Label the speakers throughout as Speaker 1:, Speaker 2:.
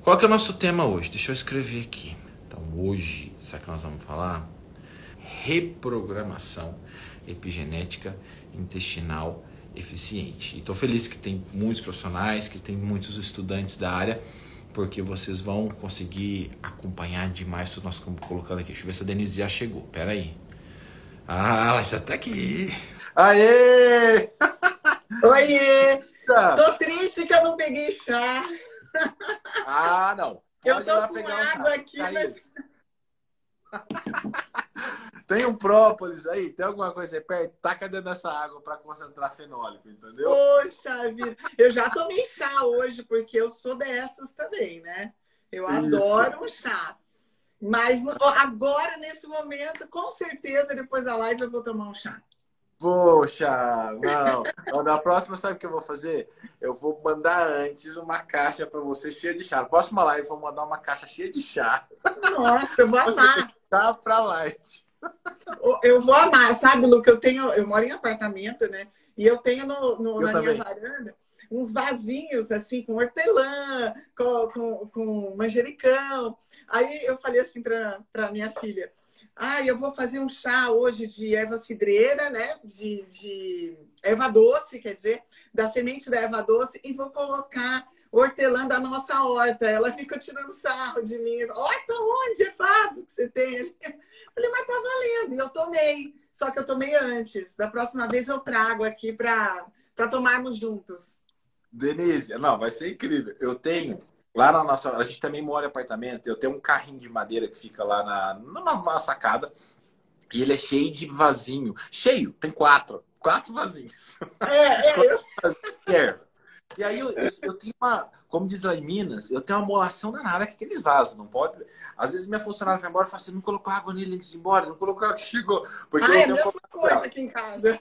Speaker 1: Qual que é o nosso tema hoje? Deixa eu escrever aqui. Então, hoje, sabe o que nós vamos falar? Reprogramação epigenética intestinal eficiente. E estou feliz que tem muitos profissionais, que tem muitos estudantes da área, porque vocês vão conseguir acompanhar demais tudo que nós estamos colocando aqui. Deixa eu ver se a Denise já chegou. Pera aí. Ah, ela já tá aqui. Aê!
Speaker 2: Oiê!
Speaker 1: Tá.
Speaker 2: Tô triste que eu não peguei chá.
Speaker 1: Ah, não.
Speaker 2: Eu
Speaker 1: Pode ir
Speaker 2: tô
Speaker 1: lá
Speaker 2: com
Speaker 1: pegar
Speaker 2: água
Speaker 1: chá.
Speaker 2: aqui,
Speaker 1: Tá
Speaker 2: mas...
Speaker 1: aí. Tem um própolis aí? Tem alguma coisa aí perto? Taca dentro dessa água para concentrar fenólico, entendeu?
Speaker 2: Poxa vida! Eu já tomei chá hoje, porque eu sou dessas também, né? Eu
Speaker 1: Isso.
Speaker 2: adoro um chá. Mas agora, nesse momento, com certeza, depois da live, eu vou tomar um chá.
Speaker 1: Poxa, não. Então, da próxima, sabe o que eu vou fazer? Eu vou mandar antes uma caixa para você cheia de chá. Na próxima live, eu vou mandar uma caixa cheia de chá.
Speaker 2: Nossa, eu vou
Speaker 1: Você
Speaker 2: amar.
Speaker 1: tá para live.
Speaker 2: Eu vou amar, sabe, Lu, que eu moro em apartamento, né? E eu tenho
Speaker 1: Eu
Speaker 2: na minha
Speaker 1: também.
Speaker 2: varanda uns vasinhos, assim, com hortelã, com manjericão. Aí eu falei assim para minha filha, eu vou fazer um chá hoje de erva cidreira, né? De erva doce, quer dizer, da semente da erva doce, e vou colocar hortelã da nossa horta. Ela fica tirando sarro de mim. Horta onde? É fácil que você tem. Falei, mas tá valendo. E eu tomei. Só que eu tomei antes. Da próxima vez eu trago aqui para tomarmos juntos.
Speaker 1: Denise, não, vai ser incrível. Eu tenho lá na nossa. A gente também mora em apartamento. Eu tenho um carrinho de madeira que fica lá numa sacada. E ele é cheio de vasinho. Cheio, tem quatro. Quatro vasinhos. Quero. E aí eu tenho uma. Como diz lá em Minas, eu tenho uma molação danada com aqueles vasos. Não pode. Às vezes minha funcionária vai embora e fala assim: não colocou água nele antes de ir embora, não colocou água que chegou. Porque eu
Speaker 2: É a
Speaker 1: tenho
Speaker 2: mesma coisa aqui em casa.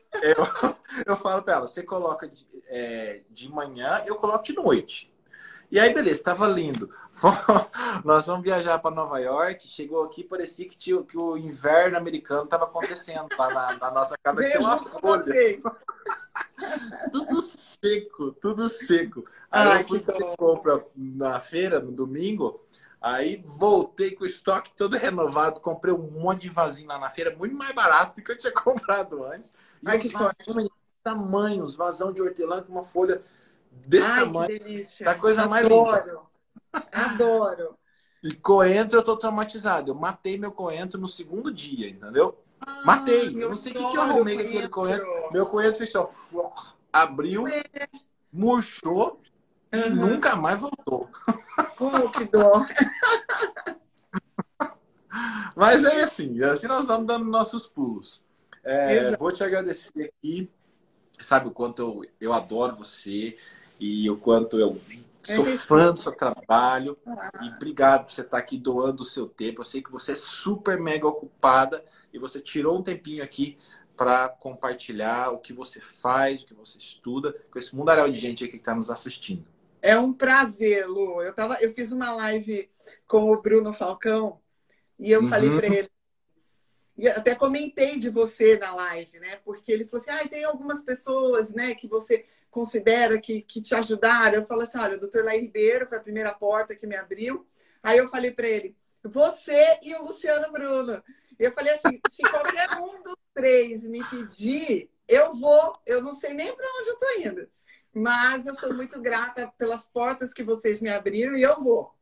Speaker 1: eu falo pra ela, você coloca de manhã, eu coloco de noite. E aí, beleza, tava lindo. Nós vamos viajar para Nova York. Chegou aqui, parecia que o inverno americano estava acontecendo lá na nossa casa. Tinha
Speaker 2: Veio
Speaker 1: uma
Speaker 2: junto com
Speaker 1: folha.
Speaker 2: vocês.
Speaker 1: Tudo seco, tudo seco. Aí eu
Speaker 2: Ai, que
Speaker 1: fui fazer
Speaker 2: dó.
Speaker 1: compra na feira, no domingo. Aí voltei com o estoque todo renovado. Comprei um monte de vasinho lá na feira, muito mais barato do que eu tinha comprado antes. E
Speaker 2: Ai,
Speaker 1: uns
Speaker 2: que sorte.
Speaker 1: vazões tamanhos, vazão de hortelã com uma folha desse
Speaker 2: Ai, que
Speaker 1: tamanho. Tá a
Speaker 2: delícia.
Speaker 1: coisa mais linda.
Speaker 2: Adoro. Adoro.
Speaker 1: E coentro eu tô traumatizado. Eu matei meu coentro no segundo dia, entendeu? Matei. Eu
Speaker 2: Eu
Speaker 1: não sei o que eu
Speaker 2: adoro
Speaker 1: arrumei com aquele coentro.
Speaker 2: coentro.
Speaker 1: Meu coentro fez só abriu, murchou e
Speaker 2: Uhum.
Speaker 1: nunca mais voltou.
Speaker 2: Oh, que dó.
Speaker 1: Mas é assim nós vamos dando nossos pulos.
Speaker 2: Exato.
Speaker 1: Vou te agradecer aqui. Sabe o quanto eu adoro você e o quanto eu
Speaker 2: É
Speaker 1: sou fã do
Speaker 2: recíproco.
Speaker 1: seu trabalho. E
Speaker 2: Ah,
Speaker 1: obrigado por você estar aqui doando o seu tempo. Eu sei que você é super mega ocupada e você tirou um tempinho aqui para compartilhar o que você faz, o que você estuda com esse mundaréu de gente aqui que está nos assistindo.
Speaker 2: é um prazer, Lu. Eu fiz uma live com o Bruno Falcão e eu falei
Speaker 1: Uhum.
Speaker 2: para ele, e até comentei de você na live, né? Porque ele falou assim: tem algumas pessoas, né, que você considera que te ajudaram. Eu falo assim: olha, o Dr. Laí Ribeiro foi a primeira porta que me abriu. Aí eu falei para ele: você e o Luciano Bruno. Eu falei assim: se qualquer um dos três me pedir, eu vou. Eu não sei nem para onde eu estou indo. Mas eu sou muito grata pelas portas que vocês me abriram e eu vou.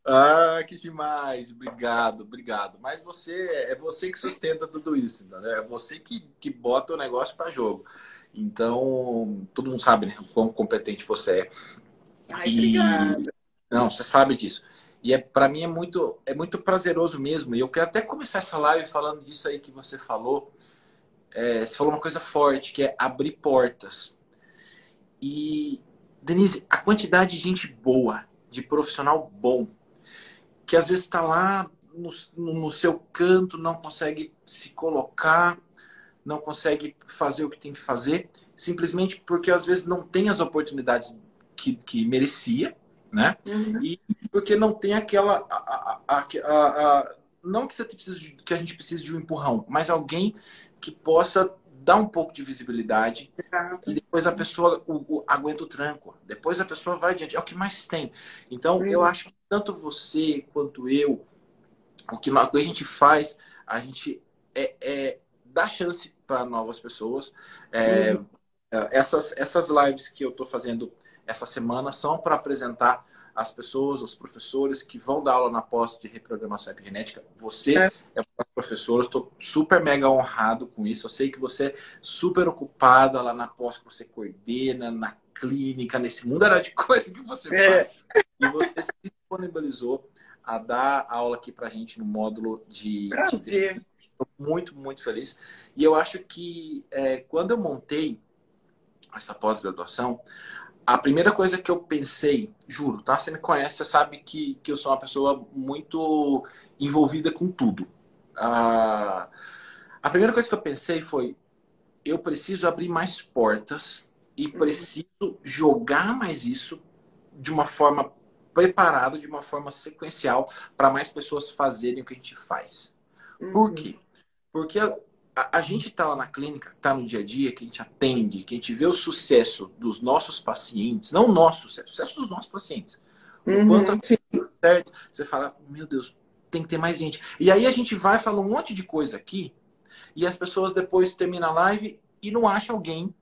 Speaker 1: Ah, que demais! Obrigado, obrigado. Mas é você que sustenta tudo isso, entendeu? É você que bota o negócio para jogo. Então, todo mundo sabe, né, o quão competente você é.
Speaker 2: Ai,
Speaker 1: E
Speaker 2: obrigada.
Speaker 1: não, você sabe disso. E para mim é muito prazeroso mesmo. E eu quero até começar essa live falando disso aí que você falou. Você falou uma coisa forte, que é abrir portas. E, Denise, a quantidade de gente boa, de profissional bom, que às vezes está lá no seu canto, não consegue se colocar, não consegue fazer o que tem que fazer, simplesmente porque às vezes não tem as oportunidades que merecia, né?
Speaker 2: Uhum.
Speaker 1: E porque não tem aquela. Não que, você precise que a gente precise de um empurrão, mas alguém que possa dá um pouco de visibilidade
Speaker 2: Exato.
Speaker 1: e depois a pessoa aguenta o tranco. Depois a pessoa vai adiante. É o que mais tem. Então, eu acho que tanto você quanto eu, o que a gente faz, a gente dá chance para novas pessoas.
Speaker 2: Uhum.
Speaker 1: Essas lives que eu estou fazendo essa semana são para apresentar as pessoas, os professores que vão dar aula na pós de reprogramação epigenética. Você
Speaker 2: É,
Speaker 1: é uma das professoras, estou super mega honrado com isso. Eu sei que você é super ocupada lá na pós que você coordena, na clínica, nesse mundo era de coisa que você
Speaker 2: é,
Speaker 1: faz. E você se disponibilizou a dar aula aqui para a gente no módulo de
Speaker 2: prazer.
Speaker 1: Estou muito, muito feliz. E eu acho que quando eu montei essa pós-graduação, a primeira coisa que eu pensei, juro, tá? Você me conhece, você sabe que eu sou uma pessoa muito envolvida com tudo. A primeira coisa que eu pensei foi, eu preciso abrir mais portas e
Speaker 2: Uhum.
Speaker 1: preciso jogar mais isso de uma forma preparada, de uma forma sequencial, para mais pessoas fazerem o que a gente faz. Por
Speaker 2: Uhum.
Speaker 1: quê? Porque a gente está lá na clínica, está no dia a dia, que a gente atende, que a gente vê o sucesso dos nossos pacientes, não o nosso sucesso, o sucesso dos nossos pacientes. O quanto
Speaker 2: Uhum. Sim.
Speaker 1: certo, você fala, meu Deus, tem que ter mais gente. E aí a gente vai falar um monte de coisa aqui, e as pessoas depois terminam a live e não acham alguém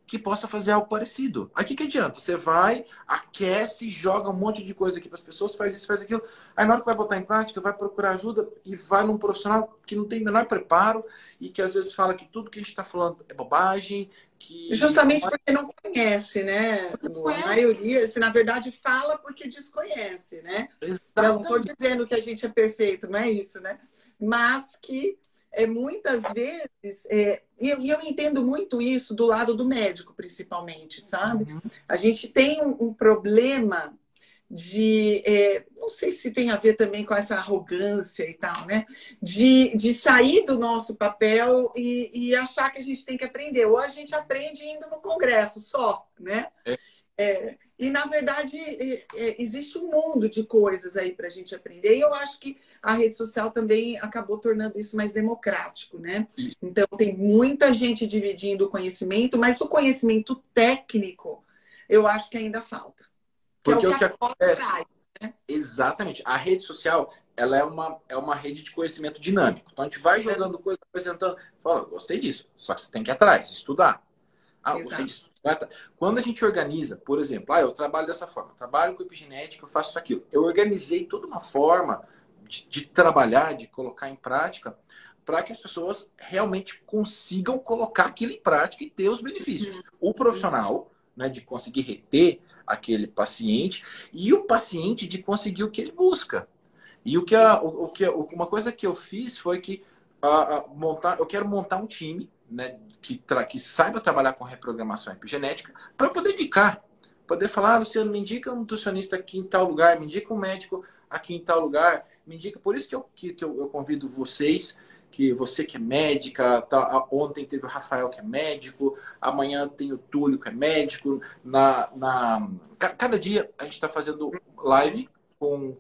Speaker 1: que possa fazer algo parecido. Aí o que adianta? Você vai, aquece, joga um monte de coisa aqui para as pessoas, faz isso, faz aquilo. Aí na hora que vai botar em prática, vai procurar ajuda e vai num profissional que não tem o menor preparo e que às vezes fala que tudo que a gente está falando é bobagem, que
Speaker 2: Justamente
Speaker 1: não
Speaker 2: porque não conhece, né? A
Speaker 1: conhece.
Speaker 2: maioria, se na verdade fala porque desconhece, né? Não estou
Speaker 1: Exatamente.
Speaker 2: dizendo que a gente é perfeito, não é isso, né? Mas que muitas vezes, e eu entendo muito isso do lado do médico, principalmente, sabe?
Speaker 1: Uhum.
Speaker 2: A gente tem um problema de, não sei se tem a ver também com essa arrogância e tal, né? De sair do nosso papel e achar que a gente tem que aprender. Ou a gente aprende indo no congresso só, né?
Speaker 1: É
Speaker 2: E, na verdade, existe um mundo de coisas aí para a gente aprender. E eu acho que a rede social também acabou tornando isso mais democrático, né?
Speaker 1: isso.
Speaker 2: Então, tem muita gente dividindo o conhecimento, mas o conhecimento técnico, eu acho que ainda falta. Que é o
Speaker 1: Porque
Speaker 2: que
Speaker 1: o
Speaker 2: a
Speaker 1: que
Speaker 2: pós
Speaker 1: acontece
Speaker 2: traz, né?
Speaker 1: exatamente. A rede social, ela é uma rede de conhecimento dinâmico. Então a gente vai jogando coisa, apresentando, fala, gostei disso. Só que você tem que ir atrás, estudar. Ah, gostei
Speaker 2: Exato.
Speaker 1: disso. Quando a gente organiza, por exemplo, eu trabalho dessa forma, eu trabalho com epigenética, eu faço isso aquilo. Eu organizei toda uma forma de trabalhar, de colocar em prática, para que as pessoas realmente consigam colocar aquilo em prática e ter os benefícios. O profissional, né, de conseguir reter aquele paciente e o paciente de conseguir o que ele busca. E uma coisa que eu fiz foi que eu quero montar um time, né, que saiba trabalhar com reprogramação epigenética para poder indicar. Poder falar, Luciano, me indica um nutricionista aqui em tal lugar, me indica um médico aqui em tal lugar, me indica. Por isso eu convido vocês, que você que é médica, ontem teve o Rafael que é médico, amanhã tem o Túlio que é médico. Cada dia a gente está fazendo live com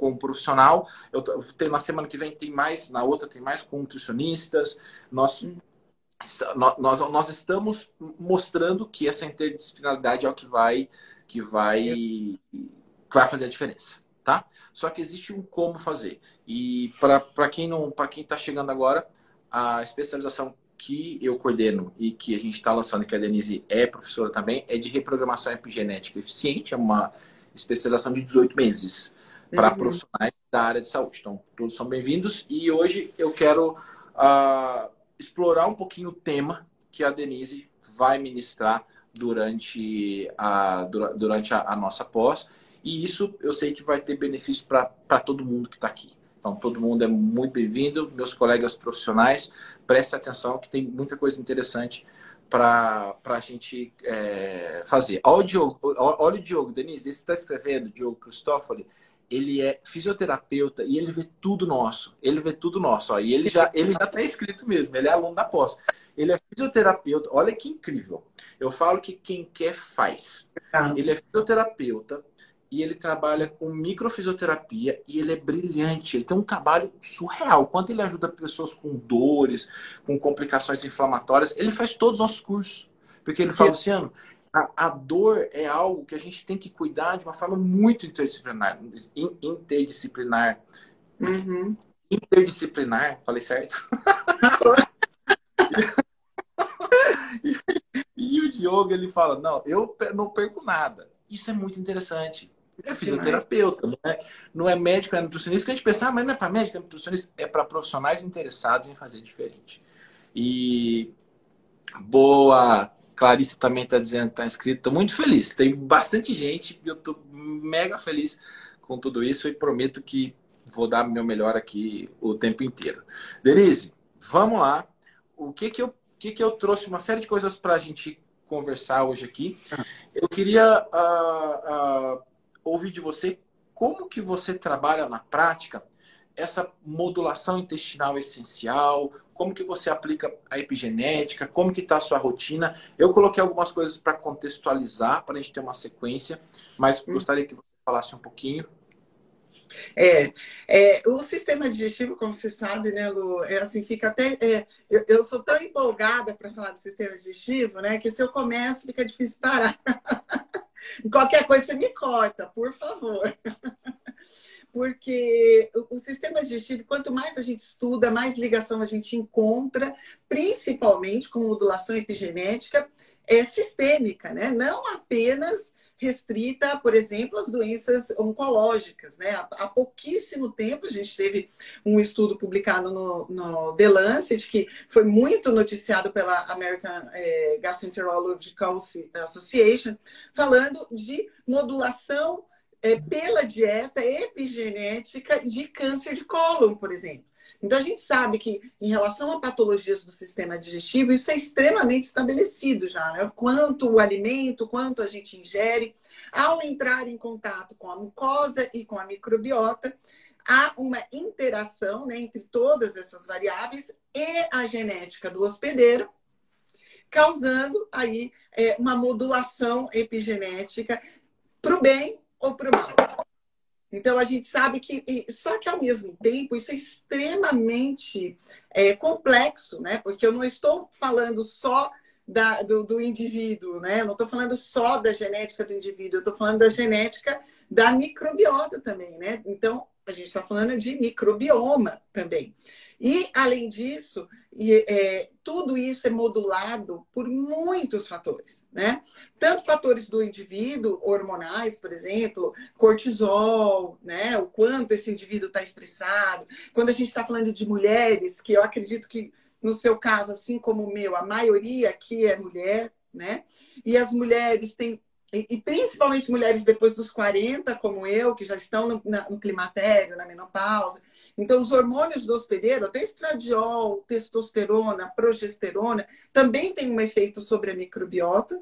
Speaker 1: um profissional. Na semana que vem tem mais, na outra tem mais com nutricionistas. Nós, nós estamos mostrando que essa interdisciplinaridade é o que vai fazer a diferença, tá? Só que existe um como fazer. E para quem não, para quem está chegando agora, a especialização que eu coordeno e que a gente está lançando, que a Denise é professora também, é de reprogramação epigenética eficiente, é uma especialização de 18 meses para
Speaker 2: Uhum.
Speaker 1: profissionais da área de saúde. Então, todos são bem-vindos. E hoje eu quero explorar um pouquinho o tema que a Denise vai ministrar durante a nossa pós. E isso eu sei que vai ter benefício para todo mundo que está aqui. Então, todo mundo é muito bem-vindo. Meus colegas profissionais, prestem atenção que tem muita coisa interessante para a gente fazer. Olha o Diogo, Denise, esse está escrevendo, Diogo Cristófoli, ele é fisioterapeuta e ele vê tudo nosso. Ele vê tudo nosso. Ó, e ele já está escrito mesmo, ele é aluno da pós. Ele é fisioterapeuta, olha que incrível. Eu falo que quem quer faz. Ele
Speaker 2: Exato.
Speaker 1: é fisioterapeuta, e ele trabalha com microfisioterapia e ele é brilhante. Ele tem um trabalho surreal. Quando ele ajuda pessoas com dores, com complicações inflamatórias, ele faz todos os nossos cursos. Porque ele fala, Luciano, a dor é algo que a gente tem que cuidar de uma forma muito interdisciplinar. Interdisciplinar.
Speaker 2: Uhum.
Speaker 1: Interdisciplinar, falei certo? E o Diogo, ele fala, não, eu não perco nada. Isso é muito interessante. É fisioterapeuta, não é médico, é nutricionista, que a gente pensa, mas não é para médico, é nutricionista, é para profissionais interessados em fazer diferente. E boa, Clarice também está dizendo que está inscrito, estou muito feliz, tem bastante gente, eu estou mega feliz com tudo isso e prometo que vou dar meu melhor aqui o tempo inteiro. Denise, vamos lá. O que que eu trouxe uma série de coisas para a gente conversar hoje aqui. Eu queria ouvir de você como que você trabalha na prática essa modulação intestinal essencial, como que você aplica a epigenética, como que está a sua rotina. Eu coloquei algumas coisas para contextualizar, para a gente ter uma sequência, mas gostaria que você falasse um pouquinho.
Speaker 2: O sistema digestivo, como você sabe, né, Lu, assim, fica até... eu sou tão empolgada para falar do sistema digestivo, né, que se eu começo, fica difícil parar. Qualquer coisa você me corta, por favor. Porque o sistema digestivo, quanto mais a gente estuda, mais ligação a gente encontra, principalmente com modulação epigenética, sistêmica, né? Não apenas restrita, por exemplo, às doenças oncológicas, né? Há pouquíssimo tempo a gente teve um estudo publicado no The Lancet, que foi muito noticiado pela American Gastroenterological Association, falando de modulação pela dieta epigenética de câncer de cólon, por exemplo. Então, a gente sabe que, em relação a patologias do sistema digestivo, isso é extremamente estabelecido já, né? Quanto o alimento, quanto a gente ingere, ao entrar em contato com a mucosa e com a microbiota, há uma interação, né, entre todas essas variáveis e a genética do hospedeiro, causando aí uma modulação epigenética para o bem ou para o mal. Então, a gente sabe que... Só que, ao mesmo tempo, isso é extremamente complexo, né? Porque eu não estou falando só do indivíduo, né? Eu não estou falando só da genética do indivíduo, eu estou falando da genética da microbiota também, né? Então, a gente está falando de microbioma também. E, além disso, tudo isso é modulado por muitos fatores, né? Tanto fatores do indivíduo, hormonais, por exemplo, cortisol, né? O quanto esse indivíduo está estressado. Quando a gente está falando de mulheres, que eu acredito que, no seu caso, assim como o meu, a maioria aqui é mulher, né? E as mulheres têm... E principalmente mulheres depois dos 40, como eu, que já estão no climatério, na menopausa. Então, os hormônios do hospedeiro, até estradiol, testosterona, progesterona, também tem um efeito sobre a microbiota.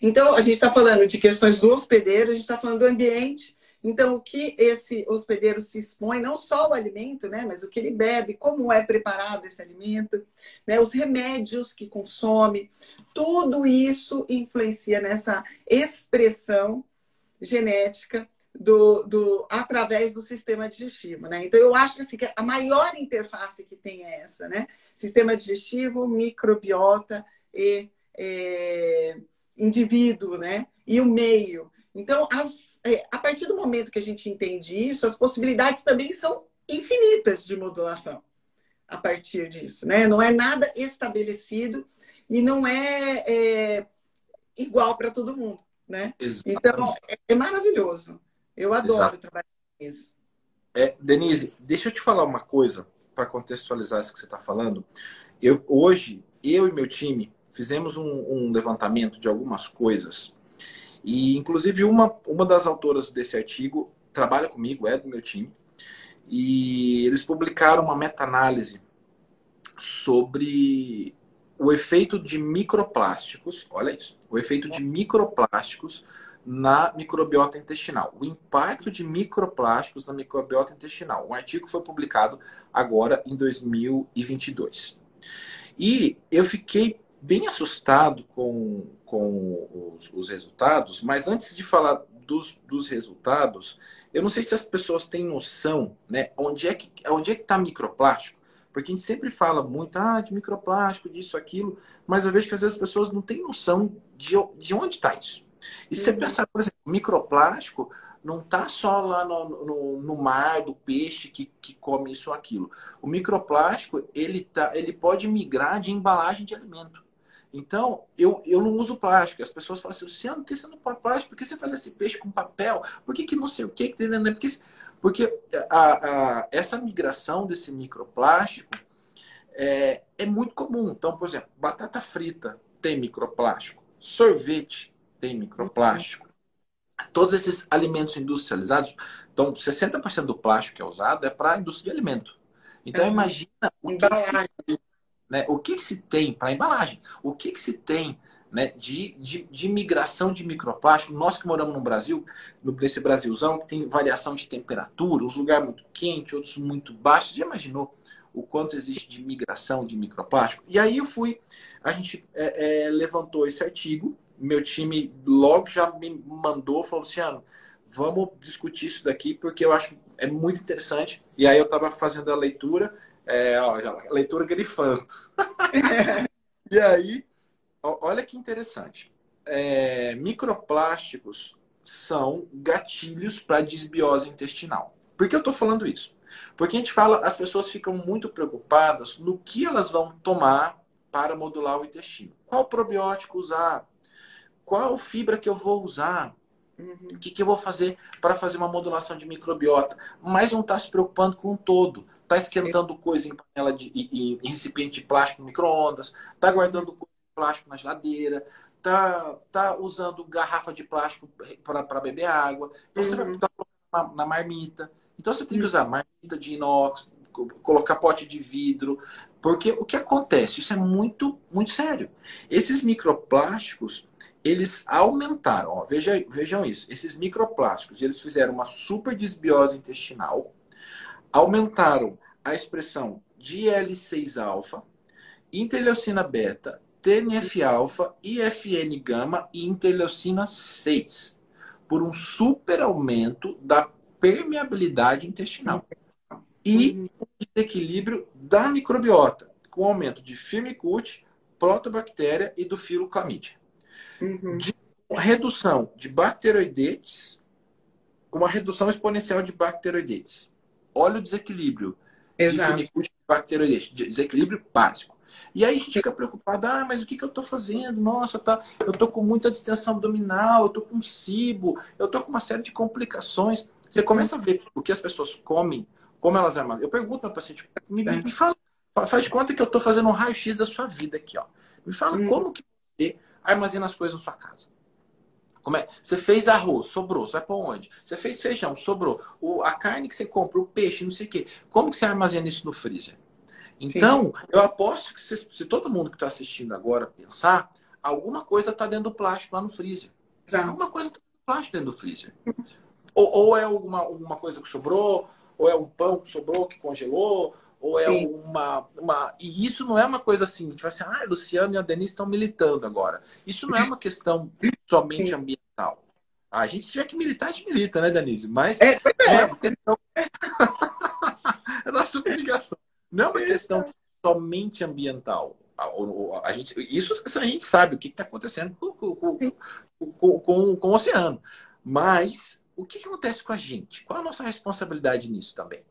Speaker 2: Então, a gente está falando de questões do hospedeiro, a gente está falando do ambiente. Então, o que esse hospedeiro se expõe, não só o alimento, né, mas o que ele bebe, como é preparado esse alimento, né, os remédios que consome, tudo isso influencia nessa expressão genética através do sistema digestivo, né? Então, eu acho assim, que a maior interface que tem é essa, né? Sistema digestivo, microbiota e indivíduo, né? E o meio. Então, a partir do momento que a gente entende isso, as possibilidades também são infinitas de modulação a partir disso, né? Não é nada estabelecido e não é igual para todo mundo, né?
Speaker 1: Exatamente.
Speaker 2: Então, é maravilhoso. Eu adoro trabalhar com isso.
Speaker 1: Denise, deixa eu te falar uma coisa para contextualizar isso que você está falando. Hoje, eu e meu time fizemos um levantamento de algumas coisas e, inclusive, uma das autoras desse artigo trabalha comigo, é do meu time, e eles publicaram uma meta-análise sobre o efeito de microplásticos, olha isso, o efeito de microplásticos na microbiota intestinal, o impacto de microplásticos na microbiota intestinal. Um artigo foi publicado agora em 2022. E eu fiquei bem assustado com os resultados, mas antes de falar dos resultados, eu não sei se as pessoas têm noção, né? Onde é que está microplástico? Porque a gente sempre fala muito de microplástico, disso, aquilo, mas eu vejo que às vezes as pessoas não têm noção de onde está isso. E se você pensar, por exemplo, microplástico não está só lá no mar do peixe que come isso ou aquilo. O microplástico, ele pode migrar de embalagem de alimento. Então, eu não uso plástico. As pessoas falam assim, Luciano, por que você não põe plástico? Por que você faz esse peixe com papel? Por que não sei o quê? Porque essa migração desse microplástico é muito comum. Então, por exemplo, batata frita tem microplástico, sorvete tem microplástico. Todos esses alimentos industrializados, então 60% do plástico que é usado é para a indústria de alimento. Então, imagina o que se tem para embalagem, o que se tem, né, de migração de microplástico. Nós que moramos no Brasil, nesse Brasilzão, que tem variação de temperatura, uns lugares muito quentes, outros muito baixos. Já imaginou o quanto existe de migração de microplástico? E aí a gente levantou esse artigo, meu time logo já me mandou, falou, Luciano, vamos discutir isso daqui, porque eu acho que é muito interessante. E aí eu estava fazendo a leitura, leitura grifando. E aí, olha que interessante. Microplásticos são gatilhos para desbiose intestinal. Por que eu estou falando isso? Porque a gente fala, as pessoas ficam muito preocupadas no que elas vão tomar para modular o intestino. Qual probiótico usar? Qual fibra que eu vou usar? O que eu vou fazer para fazer uma modulação de microbiota? Mas não está se preocupando com o todo. Está esquentando coisa em panela em recipiente de plástico no micro-ondas, está guardando coisa de plástico na geladeira, está usando garrafa de plástico para beber água. Então você vai estar colocando na marmita. Então você tem que usar marmita de inox, colocar pote de vidro, porque o que acontece? Isso é muito, muito sério. Esses microplásticos, eles aumentaram, ó, vejam isso, esses microplásticos, eles fizeram uma super desbiose intestinal, aumentaram a expressão de IL-6-alfa, interleucina beta, TNF-alfa, IFN-gama e interleucina 6, por um super aumento da permeabilidade intestinal. E o desequilíbrio da microbiota, com aumento de Firmicute, Proteobactéria e do filo Chlamydia. De redução de bacteroidetes, uma redução exponencial de bacteroidetes. Olha o desequilíbrio de Firmicute e bacteroidetes, desequilíbrio básico. E aí a gente fica preocupado, mas o que eu estou fazendo? Nossa, eu estou com muita distensão abdominal, eu estou com cibo, eu estou com uma série de complicações. Você começa a ver o que as pessoas comem, como elas armazenam. Eu pergunto ao paciente, me fala, faz de conta que eu estou fazendo um raio-x da sua vida aqui, ó. Me fala como que você armazena as coisas na sua casa. Você fez arroz, sobrou, você vai para onde? Você fez feijão, sobrou. A carne que você compra, o peixe, não sei o quê. Como que você armazena isso no freezer? Então, eu aposto que se todo mundo que está assistindo agora pensar, alguma coisa está dentro do plástico lá no freezer. Alguma coisa está dentro do plástico dentro do freezer. Ou é alguma coisa que sobrou, ou é um pão que sobrou, que congelou, ou é E isso não é uma coisa assim, a gente vai assim, Luciano e a Denise estão militando agora. Isso não é uma questão somente ambiental. A gente, se tiver que militar, a gente milita, né, Denise? Mas não é uma questão... é nossa obrigação. Não é uma questão somente ambiental. Isso a gente sabe o que está acontecendo com o oceano. Mas o que acontece com a gente? Qual a nossa responsabilidade nisso também?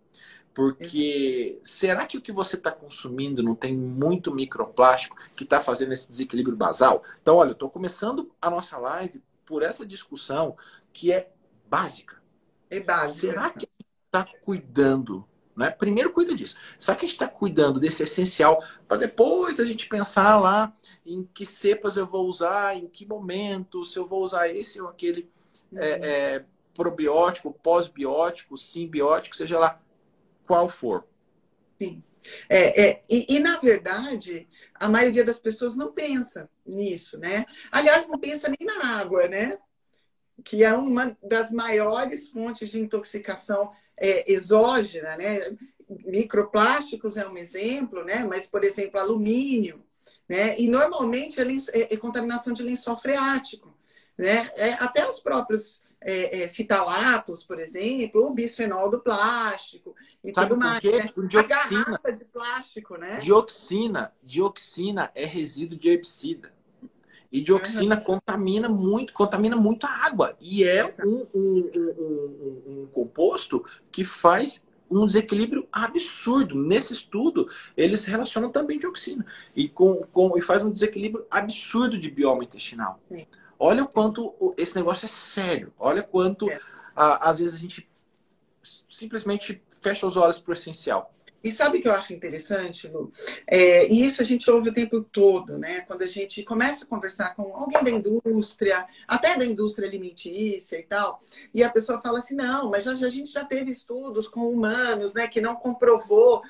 Speaker 1: Porque será que o que você está consumindo não tem muito microplástico que está fazendo esse desequilíbrio basal? Então, olha, eu estou começando a nossa live por essa discussão que é básica.
Speaker 2: É básica.
Speaker 1: Será que a gente está cuidando? Né? Primeiro cuida disso. Será que a gente está cuidando desse essencial para depois a gente pensar lá em que cepas eu vou usar, em que momento, se eu vou usar esse ou aquele probiótico, pós-biótico, simbiótico, seja lá qual for.
Speaker 2: Sim. E, na verdade, a maioria das pessoas não pensa nisso, né? Aliás, não pensa nem na água, né? Que é uma das maiores fontes de intoxicação exógena, né? Microplásticos é um exemplo, né? Mas, por exemplo, alumínio, né? E normalmente é contaminação de lençol freático, né? Até os próprios fitalatos, por exemplo, o bisfenol do plástico e
Speaker 1: Sabe
Speaker 2: tudo
Speaker 1: por
Speaker 2: mais,
Speaker 1: quê?
Speaker 2: né?
Speaker 1: Por
Speaker 2: A
Speaker 1: dioxina.
Speaker 2: garrafa de plástico, né?
Speaker 1: Dioxina é resíduo de herbicida. E
Speaker 2: Uhum.
Speaker 1: dioxina contamina muito a água. E é
Speaker 2: Exato.
Speaker 1: um composto que faz um desequilíbrio absurdo. Nesse estudo, eles relacionam também dioxina. E faz um desequilíbrio absurdo de bioma intestinal.
Speaker 2: Sim,
Speaker 1: Olha o
Speaker 2: sim.
Speaker 1: quanto esse negócio é sério. Olha quanto,
Speaker 2: É.
Speaker 1: às vezes, a gente simplesmente fecha os olhos para o essencial.
Speaker 2: E sabe o que eu acho interessante, Lu? E isso a gente ouve o tempo todo, né? Quando a gente começa a conversar com alguém da indústria, até da indústria alimentícia e tal, e a pessoa fala assim, não, mas a gente já teve estudos com humanos, né, que não comprovou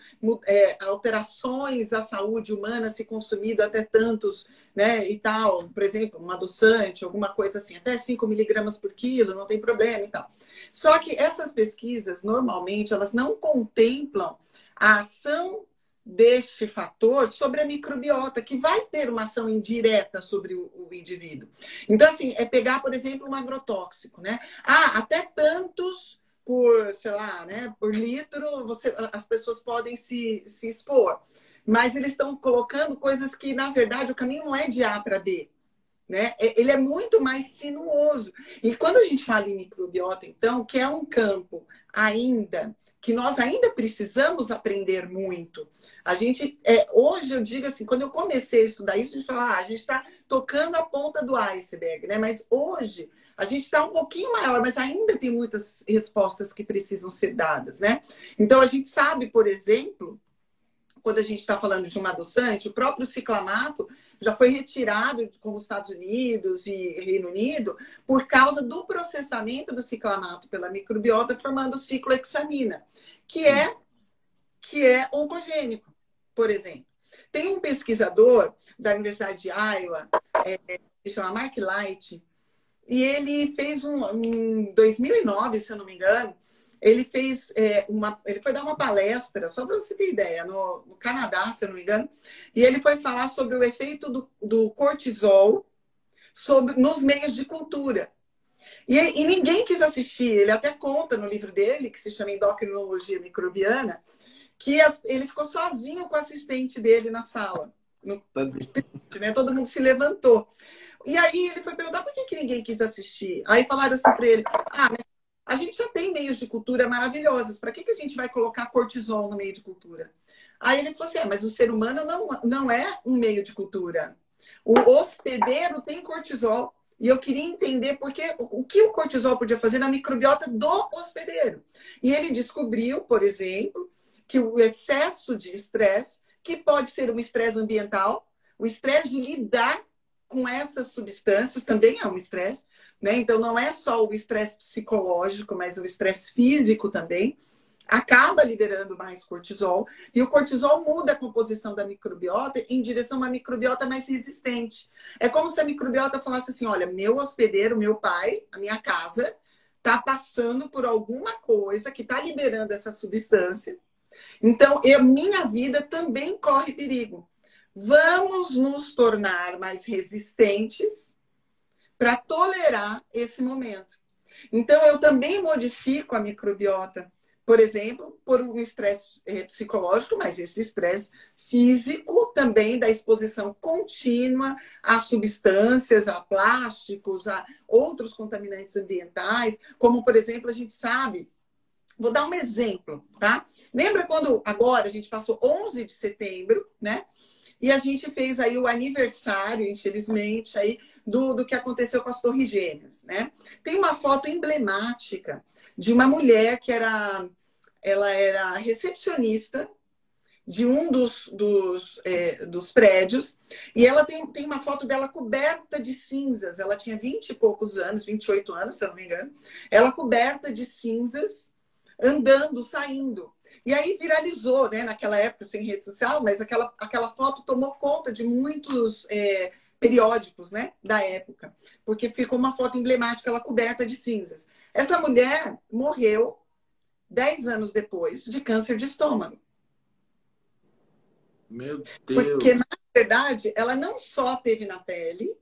Speaker 2: alterações à saúde humana se consumido até tantos, né, e tal, por exemplo, um adoçante, alguma coisa assim, até 5 miligramas por quilo, não tem problema e tal. Só que essas pesquisas, normalmente, elas não contemplam a ação deste fator sobre a microbiota, que vai ter uma ação indireta sobre o indivíduo. Então, assim, é pegar, por exemplo, um agrotóxico, né? Ah, até tantos por, sei lá, né, por litro, as pessoas podem se expor. Mas eles estão colocando coisas que, na verdade, o caminho não é de A para B. Né? Ele é muito mais sinuoso. E quando a gente fala em microbiota, então, que é um campo ainda que nós ainda precisamos aprender muito. A gente, hoje eu digo assim, quando eu comecei a estudar isso, a gente fala, a gente está tocando a ponta do iceberg, né? Mas hoje a gente está um pouquinho maior, mas ainda tem muitas respostas que precisam ser dadas, né? Então a gente sabe, por exemplo, quando a gente está falando de um adoçante, o próprio ciclamato já foi retirado, como Estados Unidos e Reino Unido, por causa do processamento do ciclamato pela microbiota, formando ciclohexamina, que é oncogênico, por exemplo. Tem um pesquisador da Universidade de Iowa, que se chama Mark Light, e ele fez em 2009, se eu não me engano, ele fez ele foi dar uma palestra, só para você ter ideia, no Canadá, se eu não me engano, e ele foi falar sobre o efeito do cortisol nos meios de cultura. E ninguém quis assistir. Ele até conta no livro dele, que se chama Endocrinologia Microbiana, que ele ficou sozinho com o assistente dele na sala. Né? Todo mundo se levantou. E aí ele foi perguntar por que ninguém quis assistir. Aí falaram assim para ele, mas a gente já tem meios de cultura maravilhosos, para que a gente vai colocar cortisol no meio de cultura? Aí ele falou assim, mas o ser humano não é um meio de cultura. O hospedeiro tem cortisol. E eu queria entender o que o cortisol podia fazer na microbiota do hospedeiro. E ele descobriu, por exemplo, que o excesso de estresse, que pode ser um estresse ambiental, o estresse de lidar com essas substâncias também é um estresse, né? Então não é só o estresse psicológico, mas o estresse físico também acaba liberando mais cortisol, e o cortisol muda a composição da microbiota em direção a uma microbiota mais resistente. É como se a microbiota falasse assim, olha, meu hospedeiro, meu pai, a minha casa, está passando por alguma coisa que está liberando essa substância, então minha vida também corre perigo. Vamos nos tornar mais resistentes para tolerar esse momento. Então, eu também modifico a microbiota, por exemplo, por um estresse psicológico, mas esse estresse físico também da exposição contínua a substâncias, a plásticos, a outros contaminantes ambientais, como, por exemplo, a gente sabe. Vou dar um exemplo, tá? Lembra quando agora a gente passou 11 de setembro, né? E a gente fez aí o aniversário, infelizmente, aí do que aconteceu com as Torres Gêmeas, né? Tem uma foto emblemática de uma mulher que ela era recepcionista de um dos prédios, e ela tem uma foto dela coberta de cinzas. Ela tinha 20 e poucos anos, 28 anos, se eu não me engano. Ela coberta de cinzas, andando, saindo. E aí viralizou, né? Naquela época, sem rede social, mas aquela foto tomou conta de muitos periódicos, né? Da época. Porque ficou uma foto emblemática, ela coberta de cinzas. Essa mulher morreu 10 anos depois de câncer de estômago.
Speaker 1: Meu
Speaker 2: Porque,
Speaker 1: Deus.
Speaker 2: na verdade, ela não só teve na pele,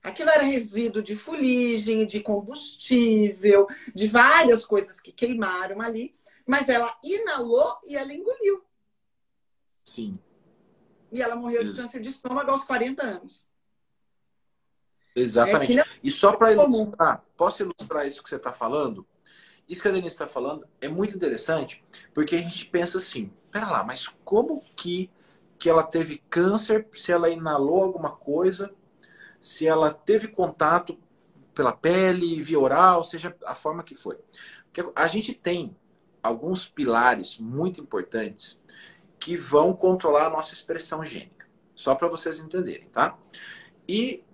Speaker 2: Aquilo era resíduo de fuligem, de combustível, de várias coisas que queimaram ali. Mas ela inalou e ela engoliu.
Speaker 1: Sim.
Speaker 2: E ela morreu de câncer de estômago aos 40 anos. Que
Speaker 1: Exatamente.
Speaker 2: não
Speaker 1: E só
Speaker 2: é
Speaker 1: para
Speaker 2: comum.
Speaker 1: ilustrar, posso ilustrar isso que você está falando? Isso que a Denise está falando é muito interessante, porque a gente pensa assim, pera lá, mas como que ela teve câncer se ela inalou alguma coisa, se ela teve contato pela pele, via oral, seja a forma que foi. Porque a gente tem alguns pilares muito importantes que vão controlar a nossa expressão gênica. Só para vocês entenderem, tá? E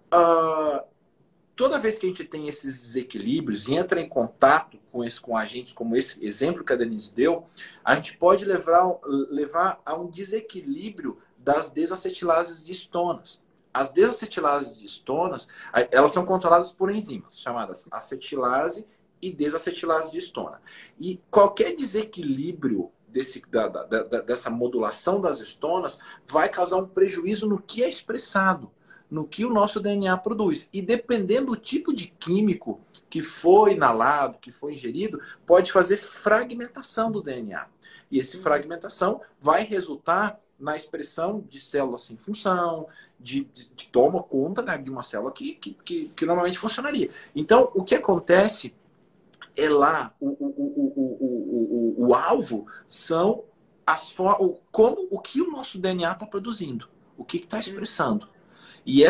Speaker 1: toda vez que a gente tem esses desequilíbrios e entra em contato com agentes como esse exemplo que a Denise deu, a gente pode levar a um desequilíbrio das desacetilases de estonas. As desacetilases de estonas, elas são controladas por enzimas chamadas acetilase e desacetilase de estona. E qualquer desequilíbrio dessa modulação das estonas vai causar um prejuízo no que é expressado, no que o nosso DNA produz. E dependendo do tipo de químico que foi inalado, que foi ingerido, pode fazer fragmentação do DNA. E essa fragmentação vai resultar na expressão de células sem função, de toma conta, né, de uma célula que normalmente funcionaria. Então, o que acontece é lá, o alvo são o que o nosso DNA está produzindo, o que está expressando. E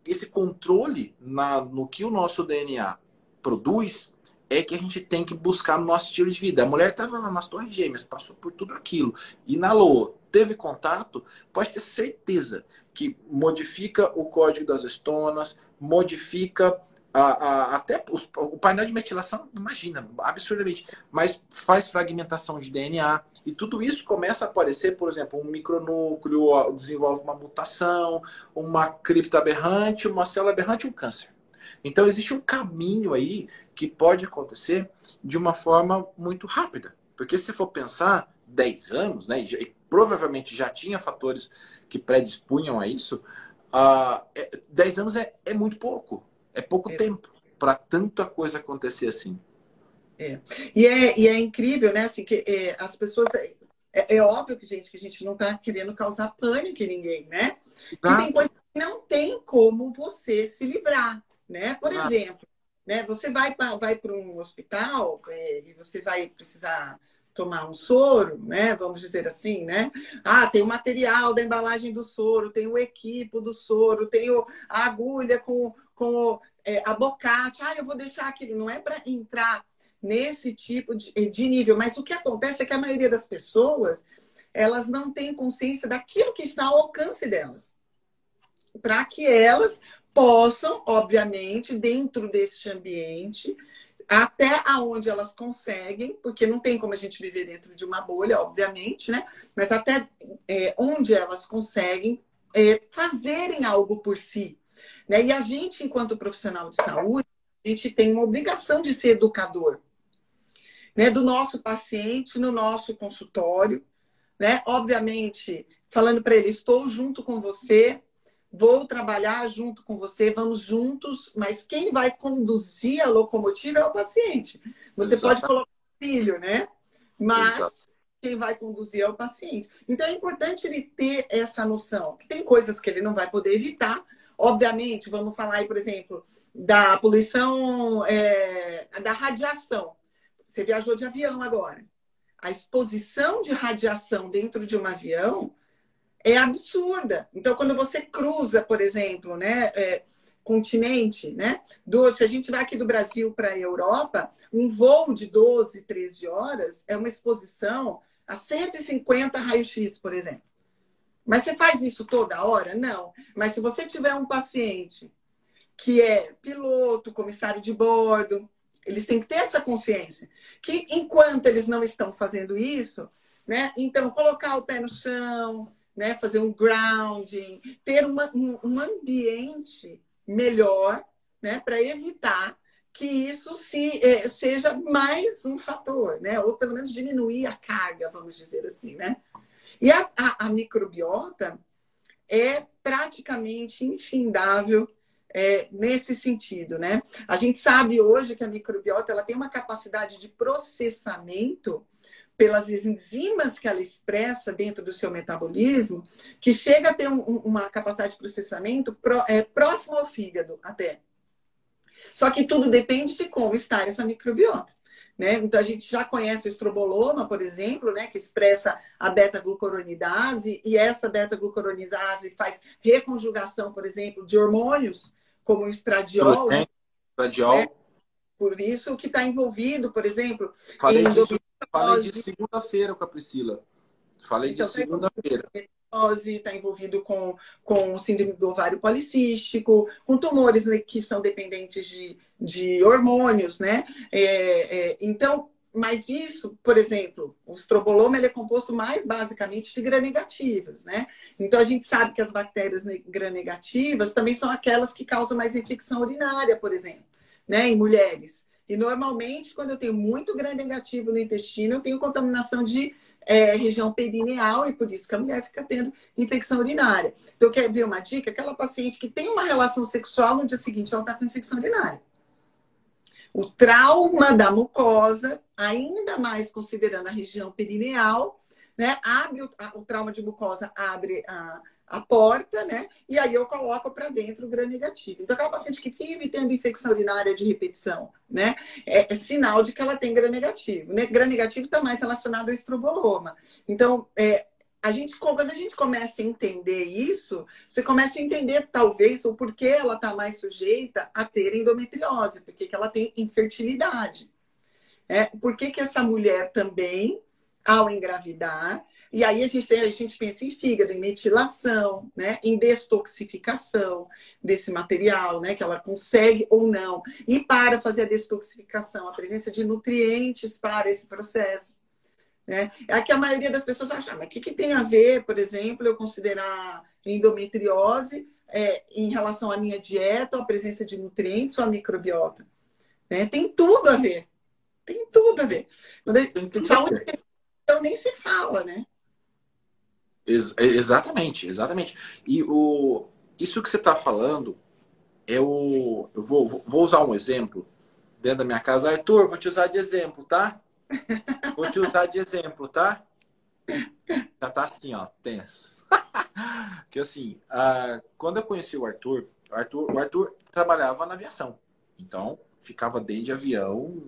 Speaker 1: esse controle no que o nosso DNA produz é que a gente tem que buscar no nosso estilo de vida. A mulher estava nas Torres Gêmeas, passou por tudo aquilo, inalou, teve contato, pode ter certeza que modifica o código das estonas, modifica até o painel de metilação, imagina, absurdamente, mas faz fragmentação de DNA e tudo isso começa a aparecer, por exemplo, um micronúcleo desenvolve uma mutação, uma cripta aberrante, uma célula aberrante, um câncer. Então existe um caminho aí que pode acontecer de uma forma muito rápida, porque se for pensar 10 anos, né, e provavelmente já tinha fatores que predispunham a isso, 10 anos é muito pouco. É pouco tempo para tanta coisa acontecer assim.
Speaker 2: E é incrível, né? Assim, que as pessoas. É óbvio que, gente, que a gente não está querendo causar pânico em ninguém, né? Que tem coisa que não tem como você se livrar, né? Por exemplo, né? Você vai para um hospital e você vai precisar tomar um soro, né? Vamos dizer assim, né? Ah, tem o material da embalagem do soro, tem o equipo do soro, tem a agulha com abocate. Ah, eu vou deixar aquilo. Não é para entrar nesse tipo de nível. Mas o que acontece é que a maioria das pessoas, elas não têm consciência daquilo que está ao alcance delas. Para que elas possam, obviamente, dentro deste ambiente, até aonde elas conseguem, porque não tem como a gente viver dentro de uma bolha, obviamente, né? Mas até onde elas conseguem fazerem algo por si. Né? E a gente, enquanto profissional de saúde, a gente tem uma obrigação de ser educador, né? Do nosso paciente, no nosso consultório, né? Obviamente, falando para ele, estou junto com você, vou trabalhar junto com você, vamos juntos, mas quem vai conduzir a locomotiva é o paciente. Você pode colocar o filho, né? Mas quem vai conduzir é o paciente. Então, é importante ele ter essa noção, que tem coisas que ele não vai poder evitar. Obviamente, vamos falar aí, por exemplo, da poluição, da radiação. Você viajou de avião agora. A exposição de radiação dentro de um avião é absurda. Então, quando você cruza, por exemplo, né, continente, né, se a gente vai aqui do Brasil para a Europa, um voo de 12, 13 horas é uma exposição a 150 raio-x, por exemplo. Mas você faz isso toda hora? Não. Mas se você tiver um paciente que é piloto, comissário de bordo, eles têm que ter essa consciência. Que enquanto eles não estão fazendo isso, né? Então, colocar o pé no chão, né? Fazer um grounding, ter um ambiente melhor, né? Para evitar que isso seja mais um fator, né? Ou pelo menos diminuir a carga, vamos dizer assim, né? E a microbiota, é praticamente infindável nesse sentido, né? A gente sabe hoje que a microbiota ela tem uma capacidade de processamento pelas enzimas que ela expressa dentro do seu metabolismo, que chega a ter uma capacidade de processamento próximo ao fígado até. Só que tudo depende de como está essa microbiota. Né? Então, a gente já conhece o estroboloma, por exemplo, né? Que expressa a beta-glucuronidase, e essa beta-glucuronidase faz reconjugação, por exemplo, de hormônios, como o estradiol, né?
Speaker 1: Estradiol.
Speaker 2: Por isso que está envolvido, por exemplo,
Speaker 1: falei disso segunda-feira com a Priscila. Falei
Speaker 2: então,
Speaker 1: disso segunda-feira.
Speaker 2: Está envolvido com síndrome do ovário policístico, com tumores, né, que são dependentes de hormônios, né? Então, mas isso, por exemplo, o estroboloma ele é composto mais basicamente de gram-negativas, né? Então, a gente sabe que as bactérias gram-negativas também são aquelas que causam mais infecção urinária, por exemplo, né? Em mulheres. E, normalmente, quando eu tenho muito gram-negativo no intestino, eu tenho contaminação de região perineal, e por isso que a mulher fica tendo infecção urinária. Então, quer ver uma dica? Aquela paciente que tem uma relação sexual, no dia seguinte ela está com infecção urinária. O trauma da mucosa, ainda mais considerando a região perineal, né? Abre o trauma de mucosa, abre a porta, né? E aí eu coloco para dentro o gram-negativo. Então, aquela paciente que vive tendo infecção urinária de repetição, né? É sinal de que ela tem gram-negativo, né? Gram-negativo está mais relacionado ao estroboloma. Então, quando a gente começa a entender isso, você começa a entender, talvez, o porquê ela está mais sujeita a ter endometriose, porque ela tem infertilidade. Por que essa mulher também, ao engravidar, e aí a gente pensa em fígado, em metilação, né? Em destoxificação desse material, né? Que ela consegue ou não. E para fazer a destoxificação, a presença de nutrientes para esse processo. Né? É que a maioria das pessoas acha, mas o que tem a ver, por exemplo, eu considerar endometriose em relação à minha dieta, ou a presença de nutrientes ou a microbiota? Né? Tem tudo a ver. Tem tudo a ver. Saúde então nem se fala, né?
Speaker 1: Exatamente. E isso que você está falando, eu vou usar um exemplo dentro da minha casa. Arthur, vou te usar de exemplo, tá? Já tá assim, ó, tenso. Que assim, quando eu conheci o Arthur trabalhava na aviação. Então, ficava dentro de avião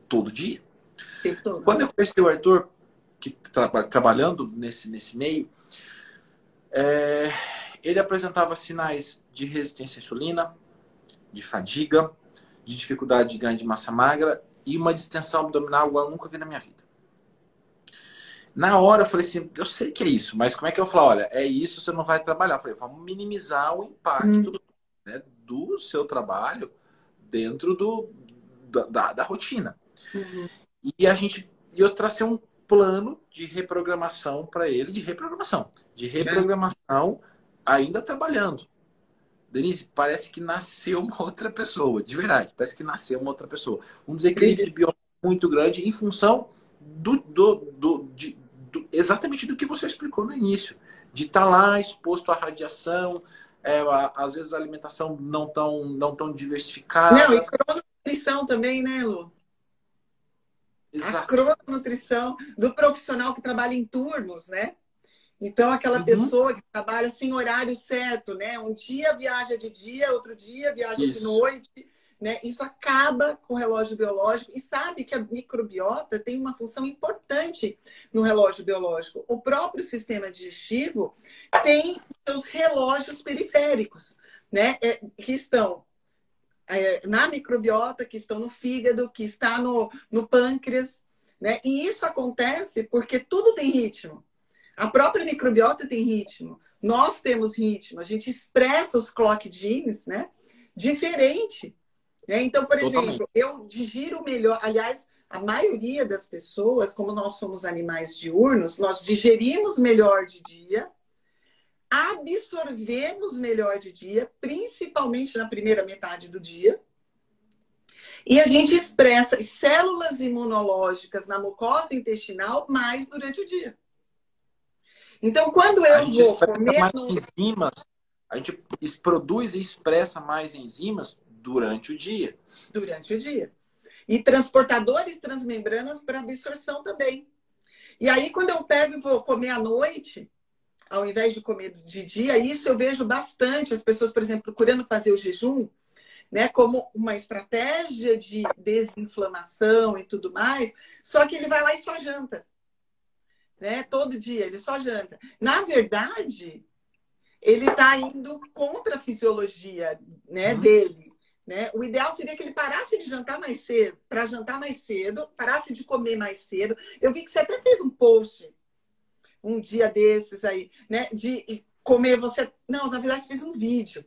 Speaker 1: todo dia. Quando eu conheci o Arthur, que trabalhando nesse meio, ele apresentava sinais de resistência à insulina, de fadiga, de dificuldade de ganho de massa magra e uma distensão abdominal igual eu nunca vi na minha vida. Na hora eu falei assim, eu sei que é isso, mas como é que eu falo? Olha, é isso, você não vai trabalhar. Eu falei, vamos minimizar o impacto né, do seu trabalho dentro da rotina.
Speaker 2: Uhum.
Speaker 1: E eu tracei um plano de reprogramação para ele, de reprogramação ainda trabalhando. Denise, parece que nasceu uma outra pessoa, de verdade, parece que nasceu uma outra pessoa. Um desequilíbrio biológico muito grande em função exatamente do que você explicou no início, de estar lá exposto à radiação, às vezes a alimentação não tão diversificada.
Speaker 2: Não, e crononutrição também, né, Lu? Exato. A crononutrição do profissional que trabalha em turnos, né? Então, aquela pessoa que trabalha sem horário certo, né? Um dia viaja de dia, outro dia viaja de noite, né? Isso acaba com o relógio biológico. E sabe que a microbiota tem uma função importante no relógio biológico. O próprio sistema digestivo tem seus relógios periféricos, né? Que estão na microbiota, que estão no fígado, que está no pâncreas, né? E isso acontece porque tudo tem ritmo. A própria microbiota tem ritmo. Nós temos ritmo. A gente expressa os clock genes, né? Diferente. Né? Então, por exemplo, eu digiro melhor. Aliás, a maioria das pessoas, como nós somos animais diurnos, nós digerimos melhor de dia, absorvemos melhor de dia, principalmente na primeira metade do dia. E a gente expressa células imunológicas na mucosa intestinal mais durante o dia. Então, quando
Speaker 1: A
Speaker 2: eu
Speaker 1: gente
Speaker 2: vou
Speaker 1: expressa
Speaker 2: comer
Speaker 1: mais enzimas, a gente produz e expressa mais enzimas durante o dia.
Speaker 2: durante o dia. E transportadores transmembranas para absorção também. E aí, quando eu pego e vou comer à noite, ao invés de comer de dia, isso eu vejo bastante as pessoas, por exemplo, procurando fazer o jejum, né, como uma estratégia de desinflamação e tudo mais, só que ele vai lá e só janta, né? Todo dia ele só janta. Na verdade, ele está indo contra a fisiologia, né, dele. Né? O ideal seria que ele parasse de jantar mais cedo, para jantar mais cedo, parasse de comer mais cedo. Eu vi que você até fez um post um dia desses aí, né? De comer você. Não, na verdade, você fez um vídeo.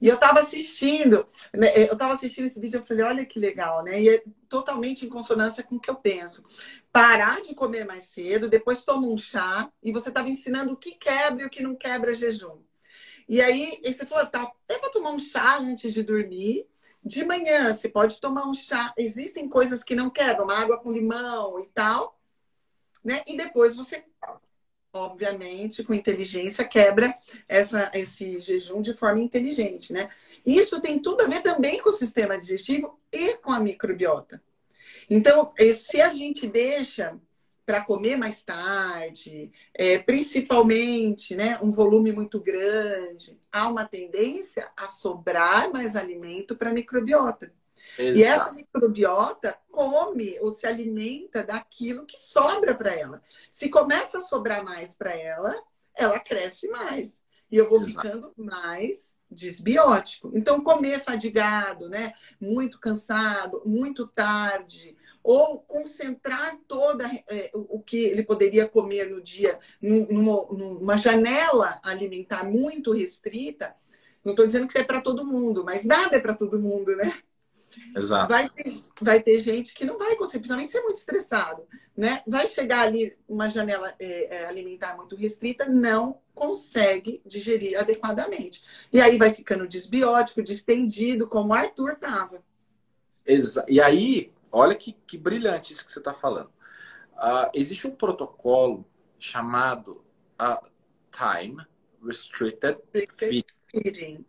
Speaker 2: E eu estava assistindo, né? Eu estava assistindo esse vídeo, eu falei, olha que legal, né? E é totalmente em consonância com o que eu penso. Parar de comer mais cedo, depois toma um chá, e você estava ensinando o que quebra e o que não quebra jejum. E aí, você falou, tá, é para tomar um chá antes de dormir. De manhã, você pode tomar um chá. Existem coisas que não quebram, uma água com limão e tal, né? E depois você, obviamente, com inteligência, quebra esse jejum de forma inteligente, né? Isso tem tudo a ver também com o sistema digestivo e com a microbiota. Então, se a gente deixa para comer mais tarde, principalmente, né, um volume muito grande, há uma tendência a sobrar mais alimento para a microbiota.
Speaker 1: Exato.
Speaker 2: E essa microbiota come ou se alimenta daquilo que sobra para ela. Se começa a sobrar mais para ela, ela cresce mais. E eu vou ficando mais desbiótico. Então, comer fadigado, né? Muito cansado, muito tarde, ou concentrar toda o que ele poderia comer no dia numa janela alimentar muito restrita. Não estou dizendo que é para todo mundo, mas nada é para todo mundo, né?
Speaker 1: Exato.
Speaker 2: Vai ter gente que não vai conseguir, principalmente se é muito estressado, né? Vai chegar ali uma janela alimentar muito restrita, não consegue digerir adequadamente. E aí vai ficando desbiótico, distendido, como o Arthur estava.
Speaker 1: E aí, olha que brilhante isso que você está falando. Existe um protocolo chamado Time Restricted Feeding,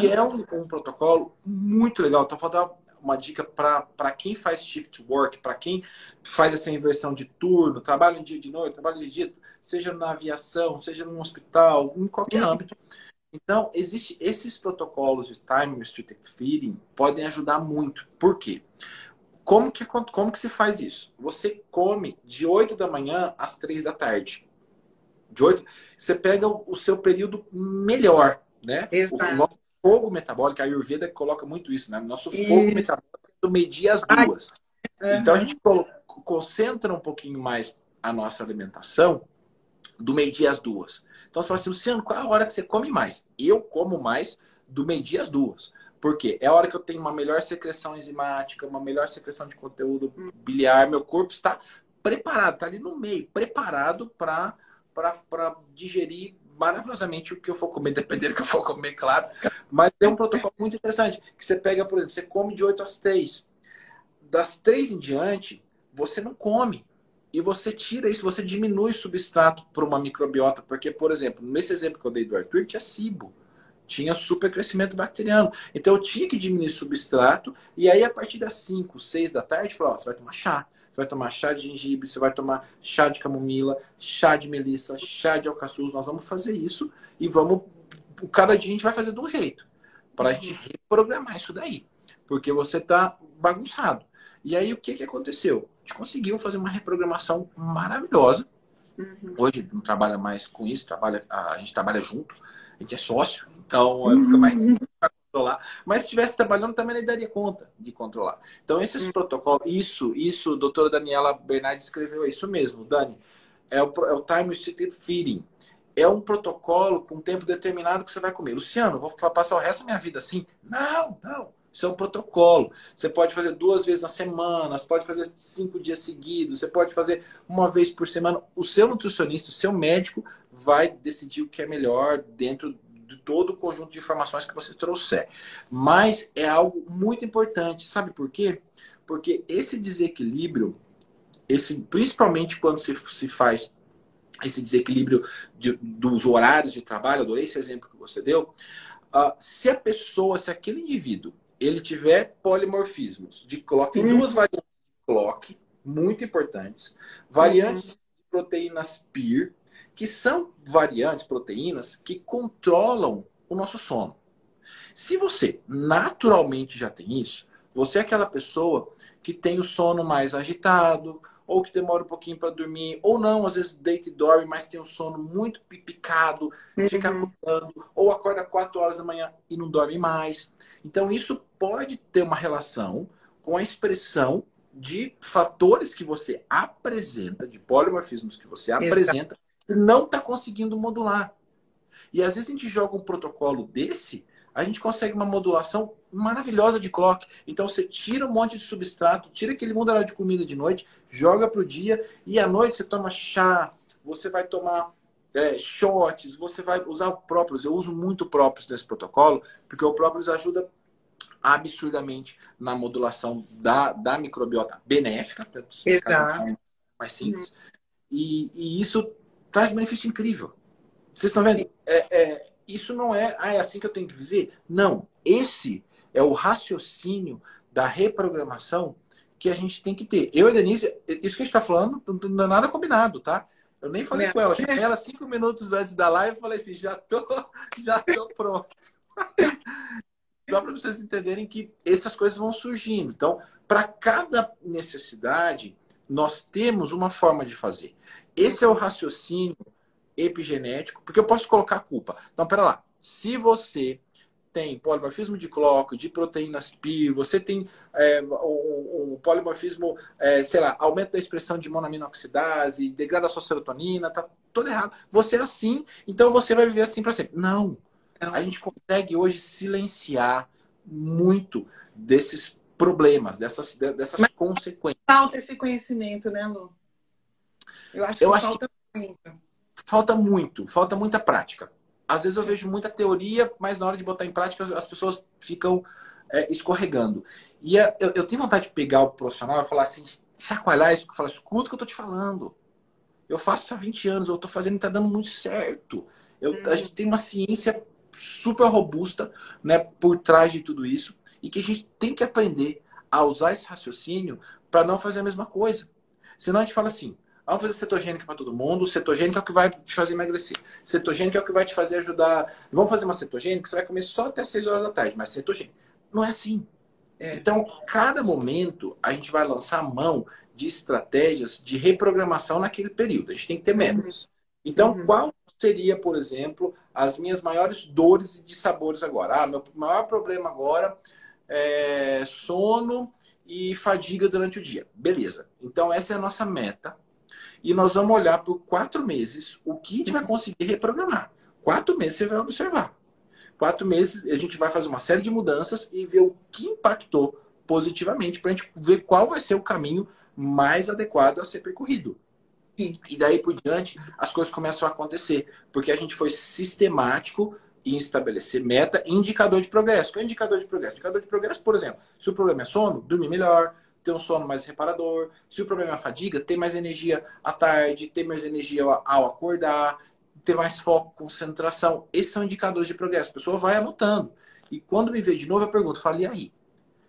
Speaker 1: que é um protocolo muito legal. Estou falando uma dica para quem faz shift work, para quem faz essa inversão de turno, trabalha em dia de noite, trabalha de dia, seja na aviação, seja no hospital, em qualquer âmbito. Então, esses protocolos de Time Restricted Feeding podem ajudar muito. Por quê? Como que se faz isso? Você come de 8 da manhã às 3 da tarde. De 8, você pega o seu período melhor, né? O nosso fogo metabólico, a Ayurveda coloca muito isso, né? Nosso fogo metabólico é do meio-dia às 2. Então a gente concentra um pouquinho mais a nossa alimentação do meio-dia às 2. Então você fala assim, Luciano, qual é a hora que você come mais? Eu como mais do meio-dia às 2. Por quê? É a hora que eu tenho uma melhor secreção enzimática, uma melhor secreção de conteúdo biliar. Meu corpo está preparado, está ali no meio, preparado para digerir maravilhosamente o que eu for comer, dependendo do que eu for comer, claro. Mas é um protocolo muito interessante, que você pega, por exemplo, você come de 8 às 3. Das 3 em diante, você não come. E você tira isso, você diminui o substrato para uma microbiota. Porque, por exemplo, nesse exemplo que eu dei do Arthur, tinha SIBO. Tinha supercrescimento bacteriano. Então eu tinha que diminuir substrato. E aí, a partir das 5, 6 da tarde, eu falei, ó, você vai tomar chá. Você vai tomar chá de gengibre, você vai tomar chá de camomila, chá de melissa, chá de alcaçuz. Nós vamos fazer isso e vamos... Cada dia a gente vai fazer de um jeito. Para a gente reprogramar isso daí. Porque você tá bagunçado. E aí, o que aconteceu? A gente conseguiu fazer uma reprogramação maravilhosa. Hoje não trabalha mais com isso, a gente trabalha junto, a gente é sócio, então fica mais para controlar. Mas se estivesse trabalhando, também ele daria conta de controlar. Então, esses protocolos, isso, a doutora Daniela Bernardi escreveu isso mesmo, Dani, é o Time Restricted Feeding. É um protocolo com tempo determinado que você vai comer. Luciano, vou passar o resto da minha vida assim? Não. Isso é um protocolo. Você pode fazer 2 vezes na semana, você pode fazer 5 dias seguidos, você pode fazer 1 vez por semana. O seu nutricionista, o seu médico vai decidir o que é melhor dentro de todo o conjunto de informações que você trouxer. Mas é algo muito importante. Sabe por quê? Porque esse desequilíbrio, principalmente quando se faz esse desequilíbrio dos horários de trabalho, adorei esse exemplo que você deu. Se a pessoa, se aquele indivíduo, ele tiver polimorfismos de clock, tem duas variantes de clock muito importantes, variantes de proteínas PIR, que são variantes, proteínas, que controlam o nosso sono. Se você naturalmente já tem isso, você é aquela pessoa que tem o sono mais agitado, ou que demora um pouquinho para dormir, ou não, às vezes deita e dorme, mas tem um sono muito picado, fica acordando, ou acorda 4 horas da manhã e não dorme mais. Então, isso pode ter uma relação com a expressão de fatores que você apresenta, de polimorfismos que você apresenta, e não está conseguindo modular. E às vezes a gente joga um protocolo desse, a gente consegue uma modulação maravilhosa de clock. Então você tira um monte de substrato, tira aquele mundo de comida de noite, joga para o dia, e à noite você toma chá, você vai tomar shots, você vai usar o própolis. Eu uso muito o própolis nesse protocolo, porque o própolis ajuda absurdamente na modulação da microbiota benéfica, para explicar de uma forma mais simples. E isso traz um benefício incrível. Vocês estão vendo? Isso não é assim que eu tenho que viver. Não. Esse é o raciocínio da reprogramação que a gente tem que ter. Eu e a Denise, isso que a gente está falando, não é nada combinado, tá? Eu nem falei com ela. Chamei ela 5 minutos antes da live e falei assim, já tô pronto. Só para vocês entenderem que essas coisas vão surgindo. Então, para cada necessidade, nós temos uma forma de fazer. Esse é o raciocínio epigenético, porque eu posso colocar a culpa. Então, pera lá. Se você tem polimorfismo de clock, de proteínas PIR, você tem um polimorfismo, sei lá, aumento da expressão de monoaminoxidase, degrada a sua serotonina, tá tudo errado. Você é assim, então você vai viver assim para sempre. Não. A gente consegue hoje silenciar muito desses problemas, dessas consequências.
Speaker 2: Falta esse conhecimento, né, Lu? Eu acho que falta muito.
Speaker 1: Falta muita prática. Às vezes eu vejo muita teoria, mas na hora de botar em prática as pessoas ficam escorregando. E eu tenho vontade de pegar o profissional e falar assim, chacoalhar isso, falar, escuta o que eu tô te falando. Eu faço isso há 20 anos, eu tô fazendo e tá dando muito certo. A gente tem uma ciência super robusta, né, por trás de tudo isso, e que a gente tem que aprender a usar esse raciocínio para não fazer a mesma coisa. Senão a gente fala assim, vamos fazer cetogênica para todo mundo, cetogênica é o que vai te fazer emagrecer, cetogênica é o que vai te fazer ajudar, vamos fazer uma cetogênica que você vai comer só até 6 horas da tarde, mas cetogênica. Não é assim. Então, cada momento, a gente vai lançar mão de estratégias de reprogramação naquele período. A gente tem que ter metas. Então, qual seria, por exemplo, as minhas maiores dores de sabores agora? Meu maior problema agora é sono e fadiga durante o dia. Beleza. Então, essa é a nossa meta. E nós vamos olhar por 4 meses o que a gente vai conseguir reprogramar. 4 meses você vai observar. 4 meses a gente vai fazer uma série de mudanças e ver o que impactou positivamente para a gente ver qual vai ser o caminho mais adequado a ser percorrido. Sim. E daí por diante as coisas começam a acontecer, porque a gente foi sistemático em estabelecer meta e indicador de progresso. Qual é o indicador de progresso? Indicador de progresso, por exemplo, se o problema é sono, dormir melhor, ter um sono mais reparador. Se o problema é a fadiga, ter mais energia à tarde, ter mais energia ao acordar, ter mais foco, concentração. Esses são indicadores de progresso. A pessoa vai anotando. E quando me vê de novo, eu pergunto, falo, e aí?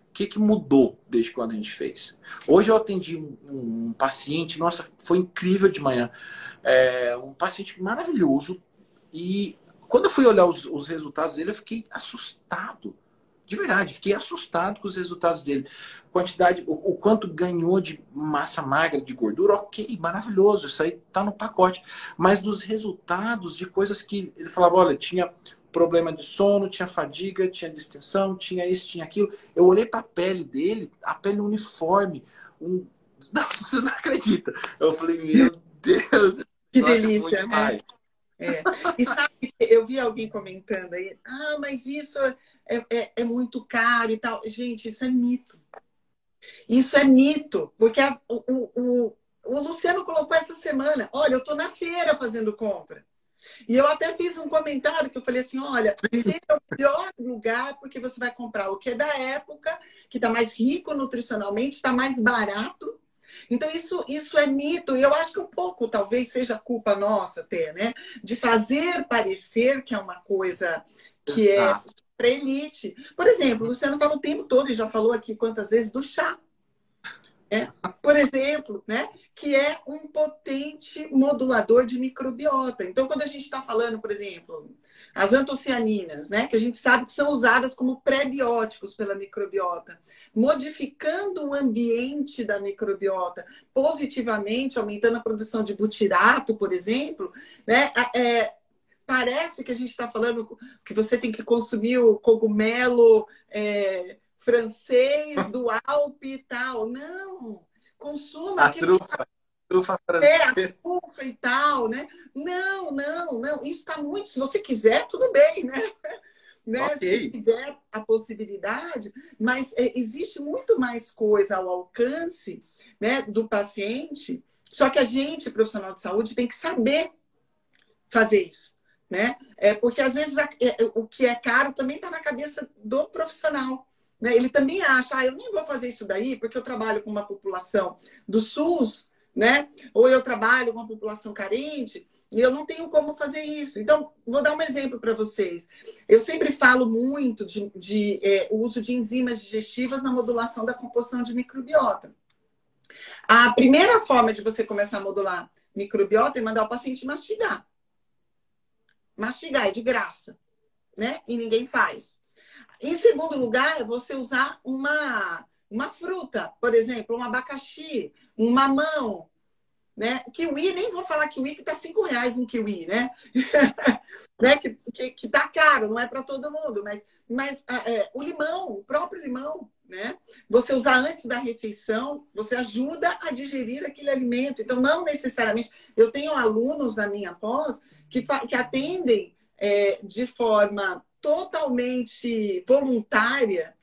Speaker 1: O que mudou desde quando a gente fez? Hoje eu atendi um paciente, nossa, foi incrível de manhã. Um paciente maravilhoso. E quando eu fui olhar os resultados dele, eu fiquei assustado. De verdade, fiquei assustado com os resultados dele. Quantidade, o quanto ganhou de massa magra, de gordura, ok, maravilhoso, isso aí tá no pacote. Mas dos resultados de coisas que ele falava, olha, tinha problema de sono, tinha fadiga, tinha distensão, tinha isso, tinha aquilo. Eu olhei para a pele dele, a pele uniforme. Não, você não acredita. Eu falei, meu Deus,
Speaker 2: que delícia, né? E sabe, eu vi alguém comentando aí, mas isso é muito caro e tal. Gente, isso é mito. Isso é mito, porque o Luciano colocou essa semana, olha, eu tô na feira fazendo compra. E eu até fiz um comentário que eu falei assim, olha, esse é o melhor lugar porque você vai comprar o que é da época, que está mais rico nutricionalmente, está mais barato. Então, isso é mito. E eu acho que um pouco, talvez, seja culpa nossa até, né? De fazer parecer que é uma coisa que é
Speaker 1: Exato.
Speaker 2: para elite. Por exemplo, o Luciano fala o tempo todo, e já falou aqui quantas vezes, do chá. Por exemplo, né? Que é um potente modulador de microbiota. Então, quando a gente está falando, por exemplo, as antocianinas, né? Que a gente sabe que são usadas como pré-bióticos pela microbiota, modificando o ambiente da microbiota positivamente, aumentando a produção de butirato, por exemplo, né? Parece que a gente está falando que você tem que consumir o cogumelo francês do Alpe e tal. Não! Consuma
Speaker 1: A
Speaker 2: aquilo que
Speaker 1: trufa
Speaker 2: é a
Speaker 1: francesa.
Speaker 2: trufa e tal, né? Não, não, não. Isso está muito. Se você quiser, tudo bem, né?
Speaker 1: Ok.
Speaker 2: Se tiver a possibilidade, mas existe muito mais coisa ao alcance, né, do paciente. Só que a gente, profissional de saúde, tem que saber fazer isso, né? Porque às vezes o que é caro também está na cabeça do profissional, né? Ele também acha, eu nem vou fazer isso daí porque eu trabalho com uma população do SUS, né? Ou eu trabalho com uma população carente e eu não tenho como fazer isso. Então, vou dar um exemplo para vocês. Eu sempre falo muito de uso de enzimas digestivas na modulação da composição de microbiota. A primeira forma de você começar a modular microbiota é mandar o paciente mastigar. Mastigar é de graça, né? E ninguém faz. Em segundo lugar, é você usar uma fruta, por exemplo, um abacaxi, um mamão, né? Kiwi, nem vou falar kiwi, que tá R$ 5 um kiwi, né? Né? Que tá caro, não é para todo mundo, mas o limão, o próprio limão, né? Você usar antes da refeição, você ajuda a digerir aquele alimento. Então, não necessariamente. Eu tenho alunos na minha pós que atendem de forma totalmente voluntária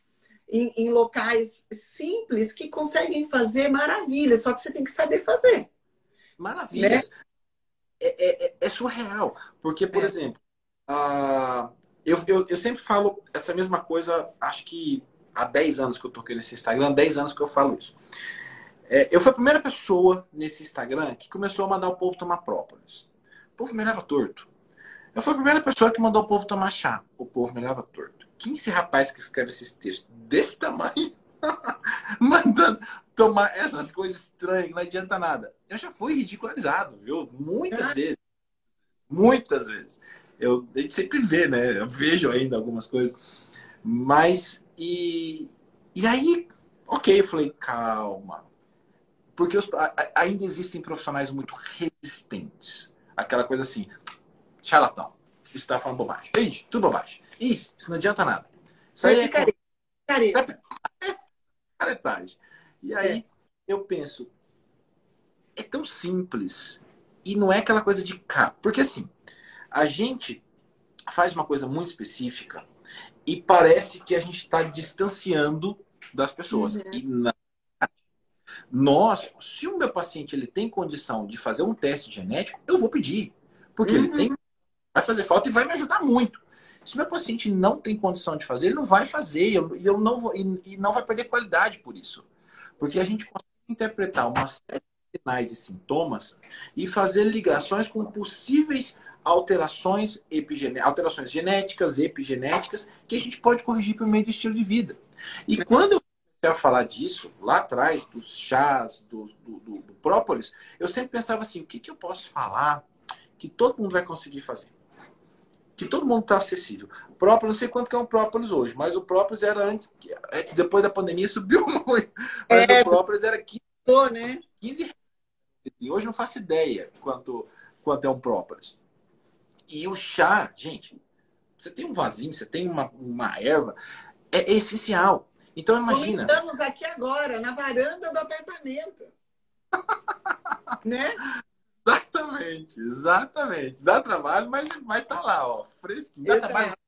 Speaker 2: em locais simples que conseguem fazer maravilhas, só que você tem que saber fazer, né?
Speaker 1: Maravilhas. É surreal. Porque, por
Speaker 2: É.
Speaker 1: exemplo, eu sempre falo essa mesma coisa, acho que há 10 anos que eu toquei nesse Instagram, 10 anos que eu falo isso. Eu fui a primeira pessoa nesse Instagram que começou a mandar o povo tomar própolis. O povo me leva torto. Eu fui a primeira pessoa que mandou o povo tomar chá. O povo me leva torto. Quem é esse rapaz que escreve esses textos desse tamanho? Mandando tomar essas coisas estranhas, que não adianta nada. Eu já fui ridicularizado, viu? Muitas vezes. Muitas vezes. A gente sempre vê, né? Eu vejo ainda algumas coisas. Mas, e aí, ok, eu falei, calma. Porque ainda existem profissionais muito resistentes. Aquela coisa assim, charlatão. Isso tá falando bobagem. Ih, tudo bobagem. Isso não adianta nada. Isso
Speaker 2: Isso é
Speaker 1: aí é
Speaker 2: picareta.
Speaker 1: picaretagem. E
Speaker 2: É.
Speaker 1: aí eu penso, é tão simples. E não é aquela coisa de cá. Porque assim, a gente faz uma coisa muito específica e parece que a gente está distanciando das pessoas.
Speaker 2: Uhum.
Speaker 1: E nós, se o meu paciente ele tem condição de fazer um teste genético, eu vou pedir. Porque ele tem,
Speaker 2: Uhum.
Speaker 1: vai fazer falta e vai me ajudar muito. Se o meu paciente não tem condição de fazer, ele não vai fazer. Eu não vou, e não vai perder qualidade por isso. Porque a
Speaker 2: Sim.
Speaker 1: gente consegue interpretar uma série de sinais e sintomas e fazer ligações com possíveis alterações genéticas, epigenéticas, que a gente pode corrigir por meio do estilo de vida. E quando eu comecei a falar disso, lá atrás, dos chás, do própolis, eu sempre pensava assim, o que eu posso falar que todo mundo vai conseguir fazer? Que todo mundo está acessível. Própolis, não sei quanto que é um própolis hoje, mas o própolis era antes, depois da pandemia subiu muito, mas o própolis era
Speaker 2: Tô, né?
Speaker 1: 15 reais. E hoje não faço ideia quanto é um própolis. E o chá, gente, você tem um vasinho, você tem uma erva, é essencial. Então imagina.
Speaker 2: Comentamos aqui agora, na varanda do apartamento, né?
Speaker 1: Exatamente, exatamente. Dá trabalho, mas vai estar lá, ó, fresquinho. Dá trabalho,
Speaker 2: Exato.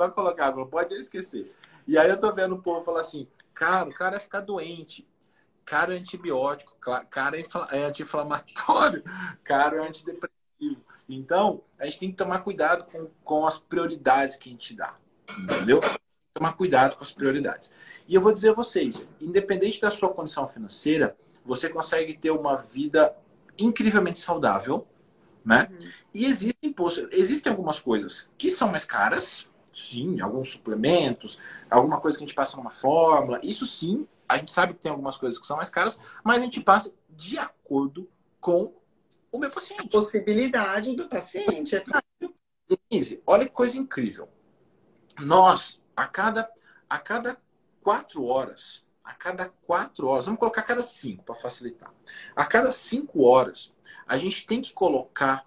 Speaker 1: só colocar água, não pode esquecer. E aí eu tô vendo o povo falar assim, cara, o cara vai ficar doente. Caro é antibiótico, caro é anti-inflamatório, caro é antidepressivo. Então, a gente tem que tomar cuidado com as prioridades que a gente dá. Entendeu? Tomar cuidado com as prioridades. E eu vou dizer a vocês, independente da sua condição financeira, você consegue ter uma vida incrivelmente saudável, né? E existem algumas coisas que são mais caras, sim, alguns suplementos, alguma coisa que a gente passa numa fórmula, isso sim, a gente sabe que tem algumas coisas que são mais caras, mas a gente passa de acordo com o meu
Speaker 2: A
Speaker 1: paciente.
Speaker 2: possibilidade do paciente.
Speaker 1: Denise, olha que coisa incrível. Nós, a cada 4 horas, vamos colocar a cada 5 para facilitar. A cada 5 horas, a gente tem que colocar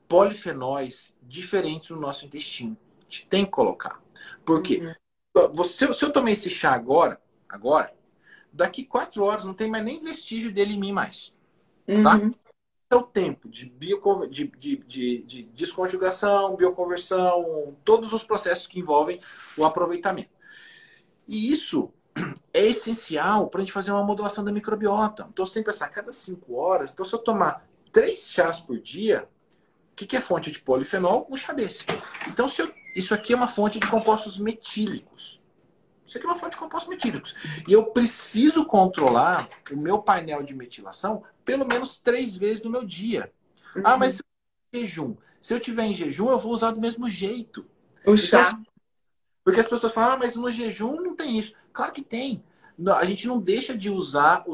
Speaker 1: polifenóis diferentes no nosso intestino. A gente tem que colocar. Por quê? Se eu tomei esse chá agora, daqui 4 horas não tem mais nem vestígio dele em mim mais. Tá? É o tempo de desconjugação, bioconversão, todos os processos que envolvem o aproveitamento. E isso é essencial para a gente fazer uma modulação da microbiota. Então, você tem que pensar, a cada 5 horas, então se eu tomar 3 chás por dia, o que é fonte de polifenol? Um chá desse. Então, isso aqui é uma fonte de compostos metílicos. Isso aqui é uma fonte de compostos metílicos. E eu preciso controlar o meu painel de metilação pelo menos 3 vezes no meu dia. Ah, mas se eu tiver em jejum. Se eu tiver em jejum, eu vou usar do mesmo jeito.
Speaker 2: O chá.
Speaker 1: Então, porque as pessoas falam, mas no jejum não tem isso. Claro que tem. A gente não deixa de usar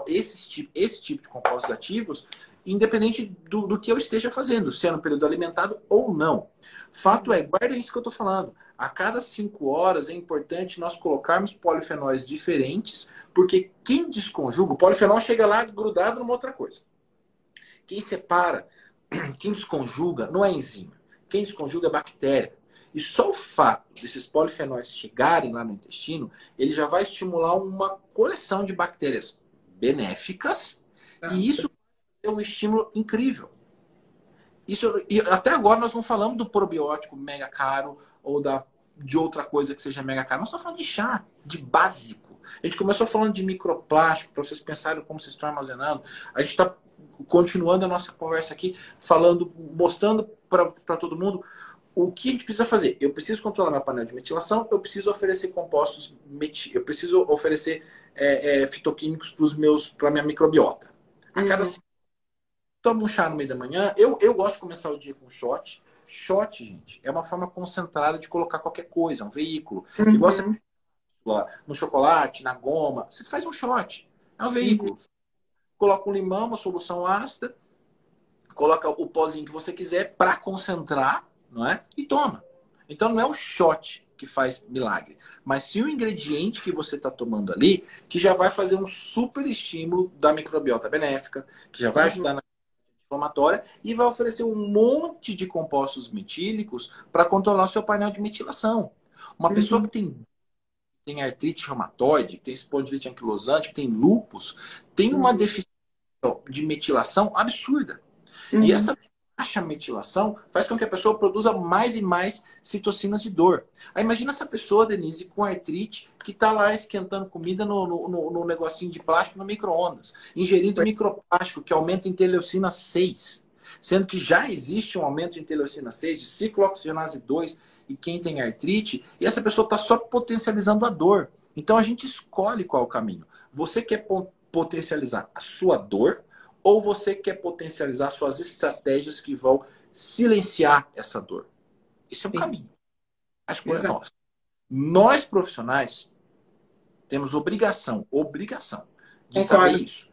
Speaker 1: esse tipo de compostos ativos, independente do que eu esteja fazendo, se é no período alimentado ou não. Fato é, guarda isso que eu estou falando. A cada 5 horas é importante nós colocarmos polifenóis diferentes, porque quem desconjuga, o polifenol chega lá grudado numa outra coisa. Quem separa, quem desconjuga, não é enzima. Quem desconjuga é bactéria. E só o fato desses polifenóis chegarem lá no intestino, ele já vai estimular uma coleção de bactérias benéficas, e isso é um estímulo incrível. E até agora nós não falamos do probiótico mega caro ou de outra coisa que seja mega caro. Nós estamos falando de chá, de básico. A gente começou falando de microplástico, para vocês pensarem como vocês estão armazenando. A gente está continuando a nossa conversa aqui, mostrando para todo mundo o que a gente precisa fazer. Eu preciso controlar meu painel de metilação, eu preciso oferecer compostos, eu preciso oferecer fitoquímicos para a minha microbiota. A cada tomo um chá no meio da manhã. Eu gosto de começar o dia com shot. Shot, gente, é uma forma concentrada de colocar qualquer coisa, um veículo. Igual você no chocolate, na goma. Você faz um shot. É um veículo. Coloca um limão, uma solução ácida, coloca o pozinho que você quiser para concentrar, não é? E toma. Então não é o shot que faz milagre, mas sim o ingrediente que você está tomando ali, que já vai fazer um super estímulo da microbiota benéfica, que já vai ajudar na inflamatória e vai oferecer um monte de compostos metílicos para controlar o seu painel de metilação. Uma pessoa que tem artrite reumatoide, que tem espondilite anquilosante, que tem lúpus, tem uma deficiência de metilação absurda. E essa baixa metilação faz com que a pessoa produza mais e mais citocinas de dor. Aí imagina essa pessoa, Denise, com artrite, que está lá esquentando comida no negocinho de plástico no micro-ondas, ingerindo microplástico que aumenta a interleucina 6, sendo que já existe um aumento de interleucina 6, de ciclooxigenase 2, e quem tem artrite, e essa pessoa está só potencializando a dor. Então a gente escolhe qual é o caminho. Você quer potencializar a sua dor, ou você quer potencializar suas estratégias que vão silenciar essa dor? Esse é um caminho. A escolha é nossa. Nós, profissionais, temos obrigação de saber isso.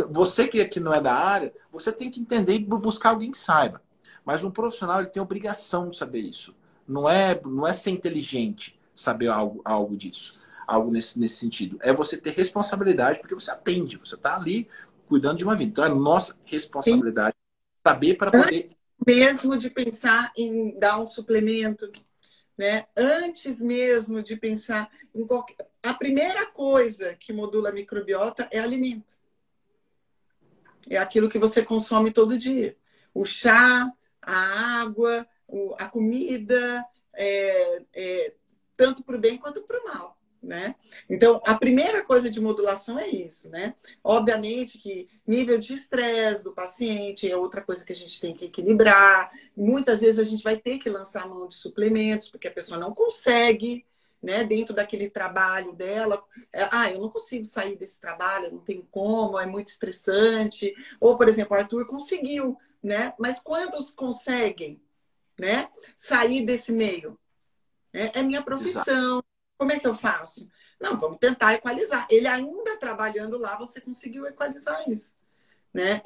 Speaker 1: Você que não é da área, você tem que entender e buscar alguém que saiba. Mas um profissional ele tem obrigação de saber isso. Não é ser inteligente saber algo disso. Algo nesse sentido. É você ter responsabilidade, porque você atende, você está ali cuidando de uma vida. Então é nossa responsabilidade saber para poder.
Speaker 2: Mesmo de pensar em dar um suplemento, né? Antes mesmo de pensar em qualquer. A primeira coisa que modula a microbiota é alimento. É aquilo que você consome todo dia. O chá, a água, a comida, tanto para o bem quanto para o mal. Né? Então, a primeira coisa de modulação é isso, né? Obviamente que nível de estresse do paciente é outra coisa que a gente tem que equilibrar. Muitas vezes a gente vai ter que lançar mão de suplementos, porque a pessoa não consegue né, dentro daquele trabalho dela. Eu não consigo sair desse trabalho, não tenho como, é muito estressante. Ou, por exemplo, o Arthur conseguiu, né? Mas quantos conseguem, né, sair desse meio? É minha
Speaker 1: Exato.
Speaker 2: profissão. Como é que eu faço? Não, vamos tentar equalizar. Ele ainda trabalhando lá, você conseguiu equalizar isso, né?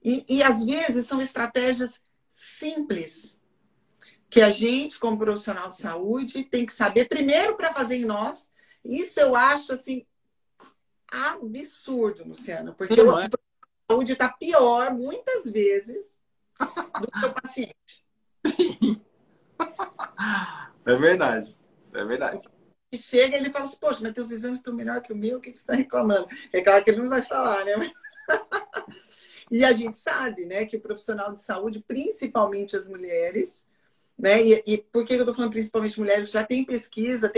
Speaker 2: E às vezes são estratégias simples que a gente, como profissional de saúde, tem que saber primeiro para fazer em nós. Isso eu acho assim absurdo, Luciana, porque
Speaker 1: Não,
Speaker 2: o
Speaker 1: não é?
Speaker 2: profissional de saúde está pior muitas vezes do que o paciente.
Speaker 1: É verdade. É verdade.
Speaker 2: E chega e ele fala assim, poxa, mas teus exames estão melhor que o meu, o que você está reclamando? É claro que ele não vai falar, né? E a gente sabe, né, que o profissional de saúde, principalmente as mulheres, né? E por que eu estou falando principalmente mulheres? Já tem pesquisa,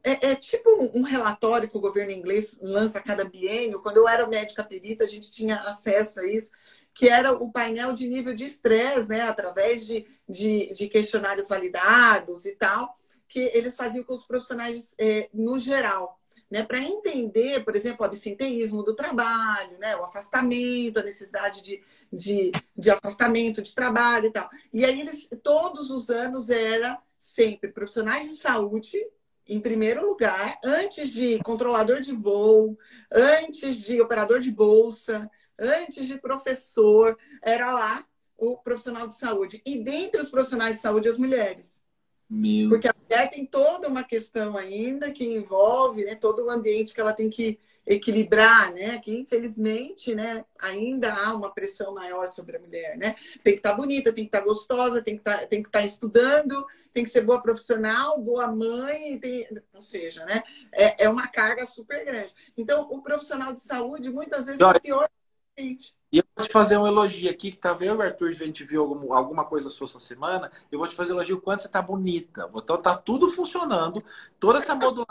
Speaker 2: é tipo um relatório que o governo inglês lança a cada biênio. Quando eu era médica perita, a gente tinha acesso a isso, que era o painel de nível de estresse, né? Através de questionários validados e tal, que eles faziam com os profissionais no geral. Né, para entender, por exemplo, o absenteísmo do trabalho, né, o afastamento, a necessidade de afastamento de trabalho e tal. E aí eles, todos os anos, era sempre profissionais de saúde, em primeiro lugar, antes de controlador de voo, antes de operador de bolsa, antes de professor, era lá o profissional de saúde. E dentre os profissionais de saúde, as mulheres.
Speaker 1: Meu.
Speaker 2: Porque a mulher tem toda uma questão ainda que envolve, né, todo o ambiente que ela tem que equilibrar, né? Que infelizmente, né, ainda há uma pressão maior sobre a mulher, né? Tem que estar bonita, tem que estar gostosa, tem que estar estudando, tem que ser boa profissional, boa mãe, ou seja, né? É uma carga super grande. Então, o profissional de saúde muitas vezes está pior que a gente.
Speaker 1: E eu vou te fazer um elogio aqui, que tá vendo, Arthur, a gente viu alguma coisa sua essa semana. Eu vou te fazer um elogio o quanto você tá bonita. Então tá tudo funcionando. Toda essa modulação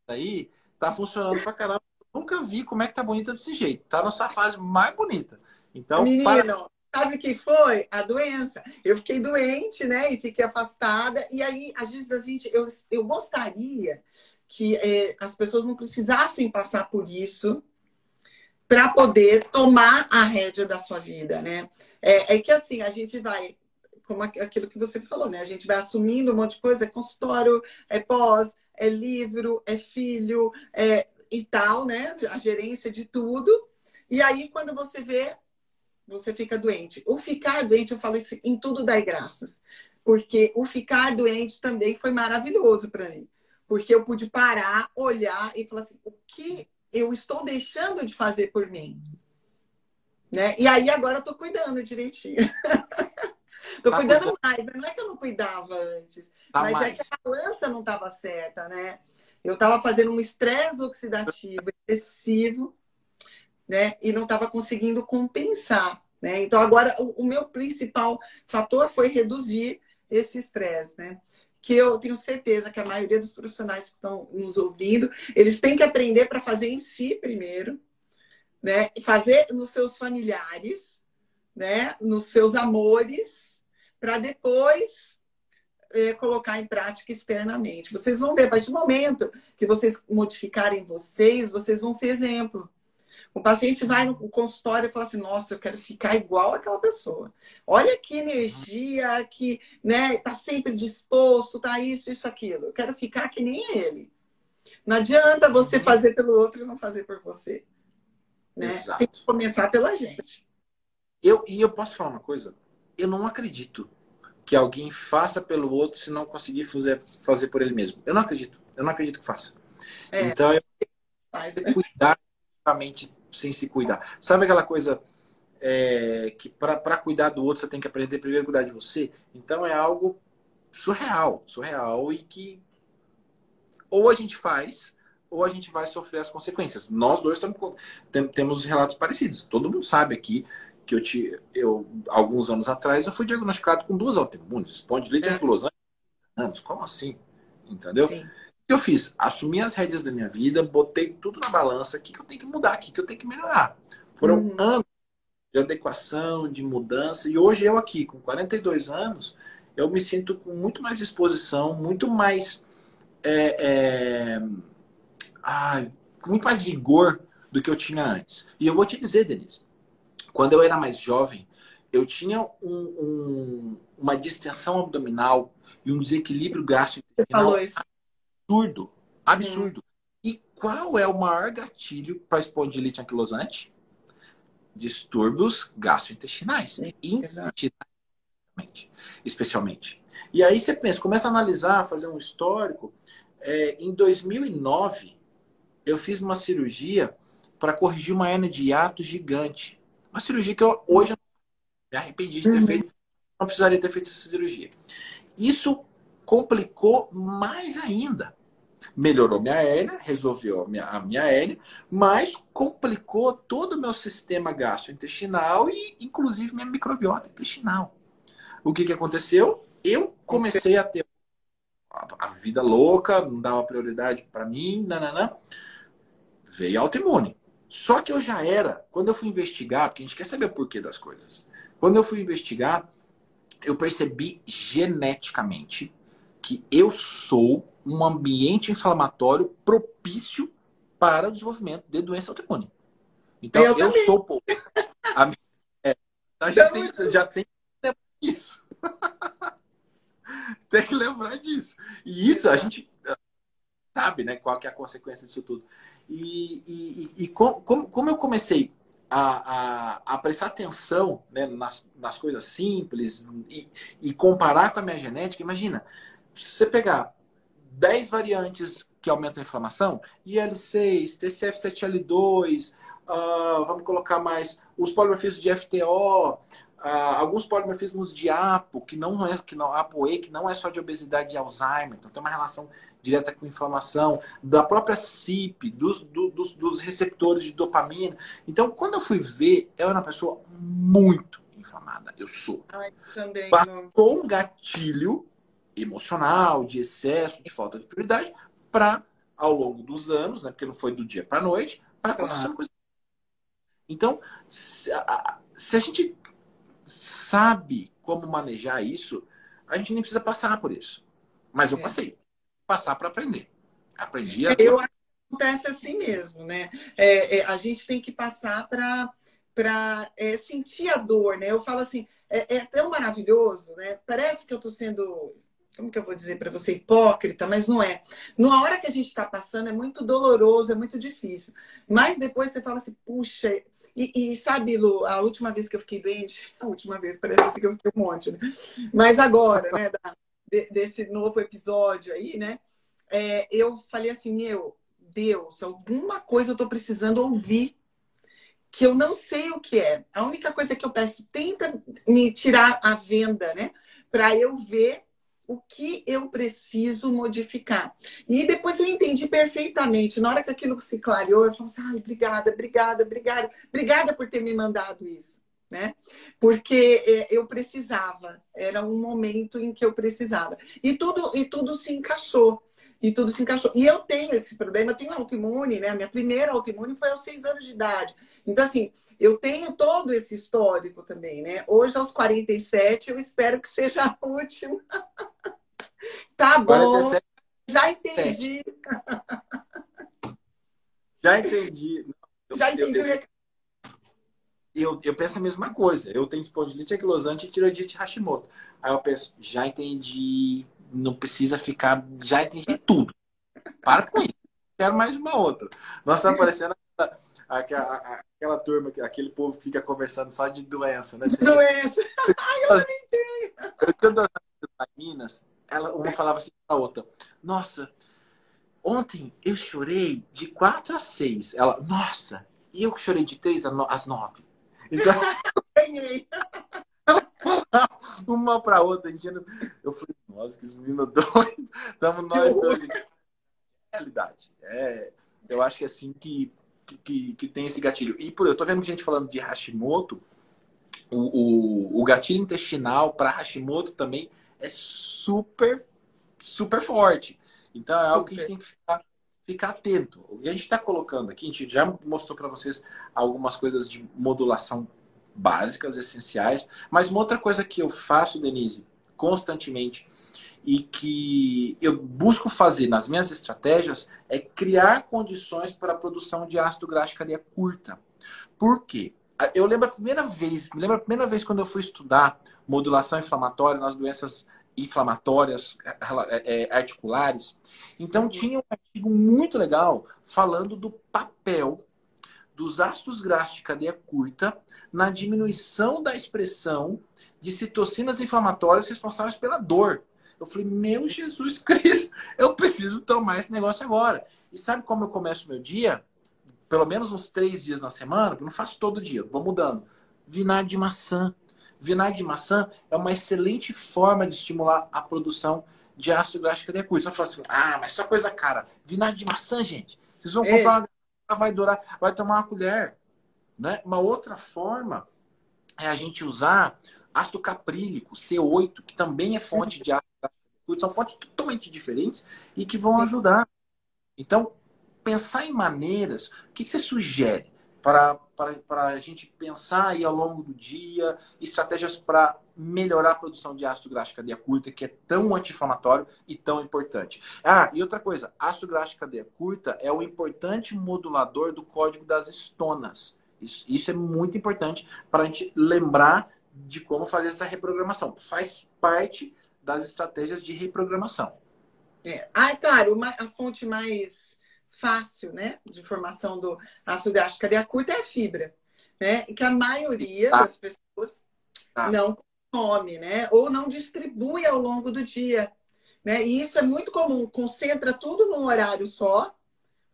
Speaker 1: aí tá funcionando pra caramba. Eu nunca vi como é que tá bonita desse jeito. Tá na sua fase mais bonita. Então, para.
Speaker 2: Menino, sabe o que foi? A doença. Eu fiquei doente, né? E fiquei afastada. E aí, às vezes, eu gostaria que as pessoas não precisassem passar por isso para poder tomar a rédea da sua vida, né? É que assim, a gente vai, como aquilo que você falou, né? A gente vai assumindo um monte de coisa, é consultório, é pós, é livro, é filho, e tal, né? A gerência de tudo. E aí, quando você vê, você fica doente. O ficar doente, eu falo isso em tudo dai graças. Porque o ficar doente também foi maravilhoso para mim. Porque eu pude parar, olhar e falar assim, o que eu estou deixando de fazer por mim? Né? E aí agora eu tô cuidando direitinho. Tô
Speaker 1: Tá
Speaker 2: cuidando
Speaker 1: cuidando,
Speaker 2: mais, né? Não é que eu não cuidava antes,
Speaker 1: tá
Speaker 2: mas é que
Speaker 1: mais.
Speaker 2: a balança não estava certa, né? Eu estava fazendo um estresse oxidativo excessivo, né? E não estava conseguindo compensar, né? Então agora o meu principal fator foi reduzir esse estresse, né? Que eu tenho certeza que a maioria dos profissionais que estão nos ouvindo, eles têm que aprender para fazer em si primeiro, né? E fazer nos seus familiares, né? Nos seus amores, para depois colocar em prática externamente. Vocês vão ver, a partir do momento que vocês modificarem vocês, vocês vão ser exemplo. O paciente vai no consultório e fala assim, nossa, eu quero ficar igual àquela pessoa. Olha que energia, que, né, tá sempre disposto, tá isso, aquilo. Eu quero ficar que nem ele. Não adianta você fazer pelo outro e não fazer por você. Né? Tem que
Speaker 1: Exato.
Speaker 2: começar pela gente.
Speaker 1: Eu posso falar uma coisa? Eu não acredito que alguém faça pelo outro se não conseguir fazer por ele mesmo. Eu não acredito. Eu não acredito que faça.
Speaker 2: É,
Speaker 1: Então, eu
Speaker 2: faz,
Speaker 1: tenho
Speaker 2: né?
Speaker 1: que cuidar realmente sem se cuidar. Sabe aquela coisa que para cuidar do outro você tem que aprender primeiro a cuidar de você? Então é algo surreal, surreal e que ou a gente faz ou a gente vai sofrer as consequências. Nós dois temos relatos parecidos. Todo mundo sabe aqui que alguns anos atrás eu fui diagnosticado com duas autoimunes, espondilite
Speaker 2: É,
Speaker 1: anquilosante. Anos, como assim? Entendeu? O
Speaker 2: sim.
Speaker 1: que eu fiz? Assumi as rédeas da minha vida, botei tudo na balança. O que eu tenho que mudar? O que eu tenho que melhorar? Foram
Speaker 2: Uhum.
Speaker 1: anos de adequação, de mudança. E hoje eu aqui, com 42 anos, eu me sinto com muito mais disposição, muito mais, é, é, ai, com muito mais vigor do que eu tinha antes. E eu vou te dizer, Denise, quando eu era mais jovem, eu tinha uma distensão abdominal e um desequilíbrio
Speaker 2: Você falou
Speaker 1: gastrointestinal
Speaker 2: isso.
Speaker 1: absurdo,
Speaker 2: Uhum.
Speaker 1: absurdo. E qual é o maior gatilho para espondilite anquilosante? Distúrbios gastrointestinais,
Speaker 2: Exato.
Speaker 1: especialmente. E aí você pensa, começa a analisar, fazer um histórico. Em 2009, eu fiz uma cirurgia para corrigir uma hernia de hiato gigante. Uma cirurgia que eu hoje me arrependi de ter
Speaker 2: Uhum.
Speaker 1: feito, não precisaria ter feito essa cirurgia. Isso complicou mais ainda. Melhorou minha hérnia, resolveu a minha hérnia, mas complicou todo o meu sistema gastrointestinal e, inclusive, minha microbiota intestinal. O que aconteceu? Eu comecei a ter a vida louca, não dava prioridade para mim, nananã. Veio autoimune. Só que eu já era, quando eu fui investigar, porque a gente quer saber o porquê das coisas. Quando eu fui investigar, eu percebi geneticamente que eu sou um ambiente inflamatório propício para o desenvolvimento de doença autoimune. Então,
Speaker 2: Eu
Speaker 1: eu
Speaker 2: também.
Speaker 1: sou. Pô, a, é,
Speaker 2: Tamo junto.
Speaker 1: já tem que lembrar disso. Tem que lembrar disso. E isso a
Speaker 2: Exato.
Speaker 1: gente sabe, né? Qual que é a consequência disso tudo. E como eu comecei a prestar atenção, né, nas coisas simples e comparar com a minha genética, imagina, se você pegar 10 variantes que aumentam a inflamação, IL-6, TCF7L2, vamos colocar mais os polimorfismos de FTO, alguns polimorfismos de APO, ApoE, que não é só de obesidade e Alzheimer, então tem uma relação direta com inflamação, da própria CYP, dos receptores de dopamina. Então, quando eu fui ver, eu era uma pessoa muito inflamada. Eu sou.
Speaker 2: Ai, também, Lu.
Speaker 1: Bastou um gatilho emocional, de excesso, de falta de prioridade, para, ao longo dos anos, né, porque não foi do dia para a noite, para acontecer
Speaker 2: Claro.
Speaker 1: uma coisa. Então, se a gente sabe como manejar isso, a gente nem precisa passar por isso. Mas eu
Speaker 2: É.
Speaker 1: passei. Passar para aprender. Aprendi a
Speaker 2: Eu
Speaker 1: dor.
Speaker 2: acho que acontece assim mesmo, né? A gente tem que passar para sentir a dor, né? Eu falo assim, é tão maravilhoso, né? Parece que eu estou sendo, como que eu vou dizer para você, hipócrita, mas não é. Na hora que a gente está passando é muito doloroso, é muito difícil. Mas depois você fala assim, puxa, e sabe, Lu, a última vez que eu fiquei doente, a última vez, parece assim que eu fiquei um monte, né? Mas agora, né, desse novo episódio aí, né? Eu falei assim, meu Deus, alguma coisa eu estou precisando ouvir que eu não sei o que é. A única coisa que eu peço, tenta me tirar a venda, né? Para eu ver o que eu preciso modificar. E depois eu entendi perfeitamente. Na hora que aquilo se clareou, eu falei assim, ai, obrigada, obrigada, obrigada. Obrigada por ter me mandado isso. Né? Porque eu precisava, era um momento em que eu precisava. E tudo se encaixou. E tudo se encaixou. E eu tenho esse problema, eu tenho autoimune, né? A minha primeira autoimune foi aos 6 anos de idade. Então, assim, eu tenho todo esse histórico também, né? Hoje, aos 47, eu espero que seja a última. Tá bom,
Speaker 1: 47,
Speaker 2: já
Speaker 1: 7.
Speaker 2: entendi.
Speaker 1: Já entendi. Eu,
Speaker 2: Já
Speaker 1: eu,
Speaker 2: entendi o
Speaker 1: eu,
Speaker 2: recado.
Speaker 1: eu penso a mesma coisa. Eu tenho espondilite anquilosante e tireoidite Hashimoto. Aí eu penso, já entendi. Não precisa ficar. Já entendi tudo. Para com isso. Quero mais uma outra. Nós estamos parecendo aquela turma, aquele povo que fica conversando só de doença, né?
Speaker 2: De doença.
Speaker 1: Eu tenho duas amigas em Minas, uma falava assim para a outra: Nossa, ontem eu chorei de 4 às 6. Ela, nossa, e eu que chorei de 3 às 9. Então,
Speaker 2: Ganhei.
Speaker 1: uma para outra, entendeu? Eu falei, nossa, que menino doido. Estamos
Speaker 2: Que
Speaker 1: nós
Speaker 2: horror.
Speaker 1: dois aqui. Realidade. Eu acho que é assim que tem esse gatilho. E eu tô vendo que a gente falando de Hashimoto, o gatilho intestinal para Hashimoto também é super, super forte. Então é algo que a gente
Speaker 2: Super.
Speaker 1: tem que ficar atento. O que a gente está colocando aqui, a gente já mostrou para vocês algumas coisas de modulação básicas, essenciais, mas uma outra coisa que eu faço, Denise, constantemente e que eu busco fazer nas minhas estratégias é criar condições para a produção de ácido graxo de cadeia curta. Por quê? Eu lembro me lembro a primeira vez quando eu fui estudar modulação inflamatória nas doenças inflamatórias articulares. Então tinha um artigo muito legal falando do papel dos ácidos graxos de cadeia curta na diminuição da expressão de citocinas inflamatórias responsáveis pela dor. Eu falei, meu Jesus Cristo, eu preciso tomar esse negócio agora. E sabe como eu começo o meu dia? Pelo menos uns 3 dias na semana, porque eu não faço todo dia, vou mudando. Vinagre de maçã. Vinagre de maçã é uma excelente forma de estimular a produção de ácido graxo de cadeia curta. Você fala assim, mas só coisa cara. Vinagre de maçã, gente. Vocês vão comprar uma, vai durar, vai tomar uma colher. Né? Uma outra forma é a gente usar ácido caprílico, C8, que também é fonte de ácido graxo de cadeia curta. São fontes totalmente diferentes e que vão ajudar. Então, pensar em maneiras, o que você sugere para a gente pensar aí ao longo do dia, estratégias para melhorar a produção de ácido graxo de cadeia curta, que é tão anti-inflamatório e tão importante. E outra coisa, ácido graxo de cadeia curta é o importante modulador do código das estonas. Isso é muito importante para a gente lembrar de como fazer essa reprogramação. Faz parte das estratégias de reprogramação.
Speaker 2: Claro, a fonte mais fácil, né, de formação do ácido graxo de cadeia curta é a fibra, né? Que a maioria das pessoas não consome, né? Ou não distribui ao longo do dia, né? E isso é muito comum, concentra tudo num horário só,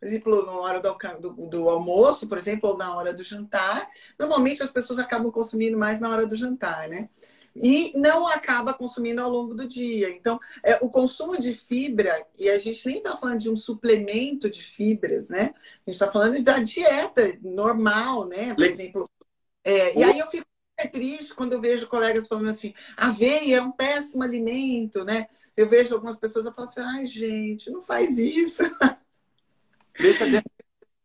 Speaker 2: por exemplo, na hora do almoço, por exemplo, ou na hora do jantar. Normalmente as pessoas acabam consumindo mais na hora do jantar, né? E não acaba consumindo ao longo do dia. Então, o consumo de fibra, e a gente nem está falando de um suplemento de fibras, né? A gente está falando da dieta normal, né? Por exemplo. E aí eu fico triste quando eu vejo colegas falando assim, aveia é um péssimo alimento, né? Eu vejo algumas pessoas, eu falo assim, ai, gente, não faz isso.
Speaker 1: Deixa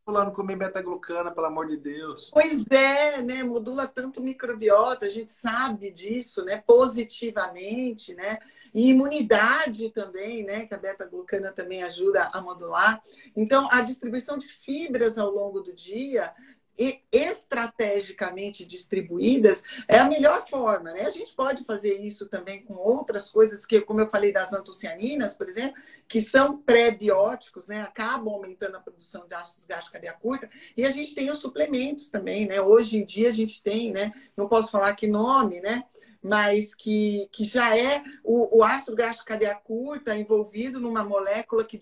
Speaker 1: fulano comer beta-glucana, pelo amor de Deus.
Speaker 2: Pois é, né? Modula tanto o microbiota, a gente sabe disso, né? Positivamente, né? E imunidade também, né? Que a beta-glucana também ajuda a modular. Então, a distribuição de fibras ao longo do dia e estrategicamente distribuídas é a melhor forma, né? A gente pode fazer isso também com outras coisas que, como eu falei das antocianinas, por exemplo, que são pré-bióticos, né? Acabam aumentando a produção de ácidos graxos de cadeia curta. E a gente tem os suplementos também, né? Hoje em dia a gente tem, né? Não posso falar que nome, né? Mas que já é o ácido graxo de cadeia curta envolvido numa molécula que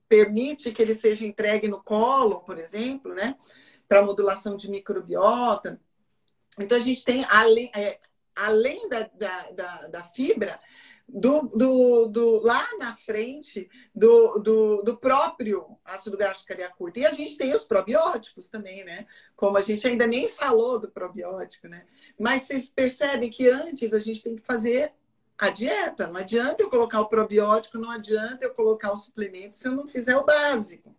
Speaker 2: permite que ele seja entregue no cólon, por exemplo, né? Para modulação de microbiota. Então, a gente tem, além da fibra, lá na frente do próprio ácido graxo de cadeia curta. E a gente tem os probióticos também, né? Como a gente ainda nem falou do probiótico, né? Mas vocês percebem que antes a gente tem que fazer a dieta. Não adianta eu colocar o probiótico, não adianta eu colocar o suplemento se eu não fizer o básico,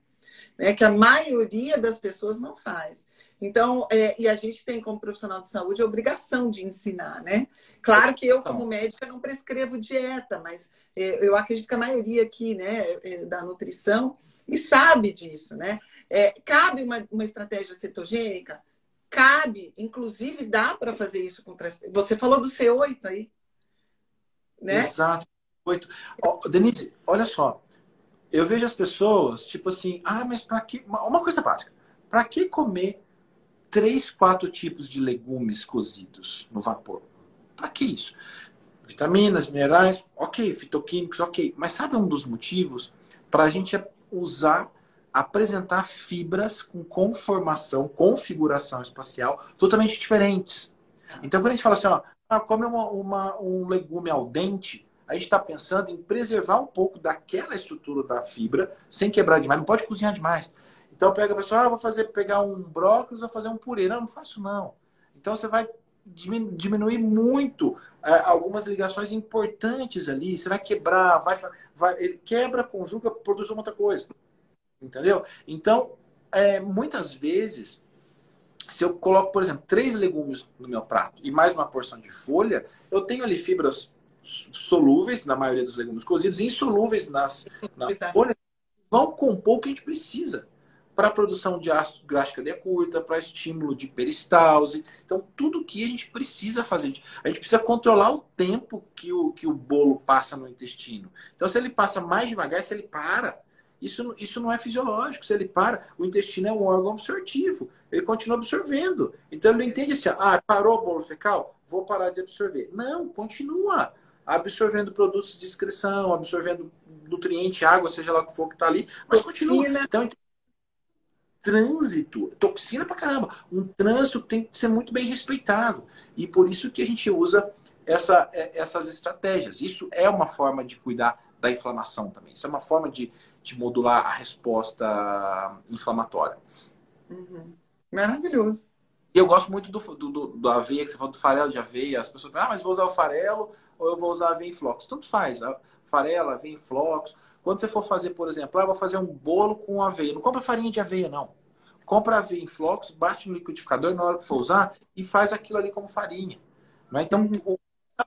Speaker 2: né? Que a maioria das pessoas não faz. Então, e a gente tem, como profissional de saúde, a obrigação de ensinar, né? Claro que eu, como médica, não prescrevo dieta, mas eu acredito que a maioria aqui, né, da nutrição, e sabe disso, né? Cabe uma estratégia cetogênica? Cabe, inclusive dá para fazer isso com... Você falou do C8 aí, né?
Speaker 1: Exato. Denise, olha só. Eu vejo as pessoas, tipo assim, mas para que... Uma coisa básica. Para que comer 3, 4 tipos de legumes cozidos no vapor? Para que isso? Vitaminas, minerais, ok. Fitoquímicos, ok. Mas sabe um dos motivos? Para a gente apresentar fibras com conformação, configuração espacial totalmente diferentes. Então, quando a gente fala assim, come um legume al dente, a gente está pensando em preservar um pouco daquela estrutura da fibra, sem quebrar demais. Não pode cozinhar demais. Então, pega a pessoa, vou pegar um brócolis, vou fazer um purê. Não faço não. Então, você vai diminuir muito algumas ligações importantes ali. Você vai quebrar, ele quebra, conjuga, produz uma outra coisa. Entendeu? Então, muitas vezes, se eu coloco, por exemplo, 3 legumes no meu prato e mais uma porção de folha, eu tenho ali fibras solúveis na maioria dos legumes cozidos, insolúveis nas folhas, vão compor o que a gente precisa para a produção de ácido graxo de cadeia curta, para estímulo de peristalse. Então, tudo que a gente precisa fazer. A gente precisa controlar o tempo que o bolo passa no intestino. Então, se ele passa mais devagar, se ele para, isso não é fisiológico. Se ele para, o intestino é um órgão absortivo. Ele continua absorvendo. Então, ele não entende assim, parou o bolo fecal? Vou parar de absorver. Não, continua absorvendo produtos de excreção, absorvendo nutriente, água, seja lá o que for que está ali, mas continua. Então, trânsito, toxina pra caramba. Um trânsito tem que ser muito bem respeitado. E por isso que a gente usa essas estratégias. Isso é uma forma de cuidar da inflamação também. Isso é uma forma de modular a resposta inflamatória.
Speaker 2: Uhum. Maravilhoso.
Speaker 1: E eu gosto muito do aveia, que você falou do farelo de aveia. As pessoas falam, mas vou usar o farelo ou eu vou usar aveia em flocos. Tanto faz. Farelo, aveia em flocos. Quando você for fazer, por exemplo, eu vou fazer um bolo com aveia. Não compra farinha de aveia, não. Compra aveia em flocos, bate no liquidificador na hora que for usar e faz aquilo ali como farinha. Né? Então,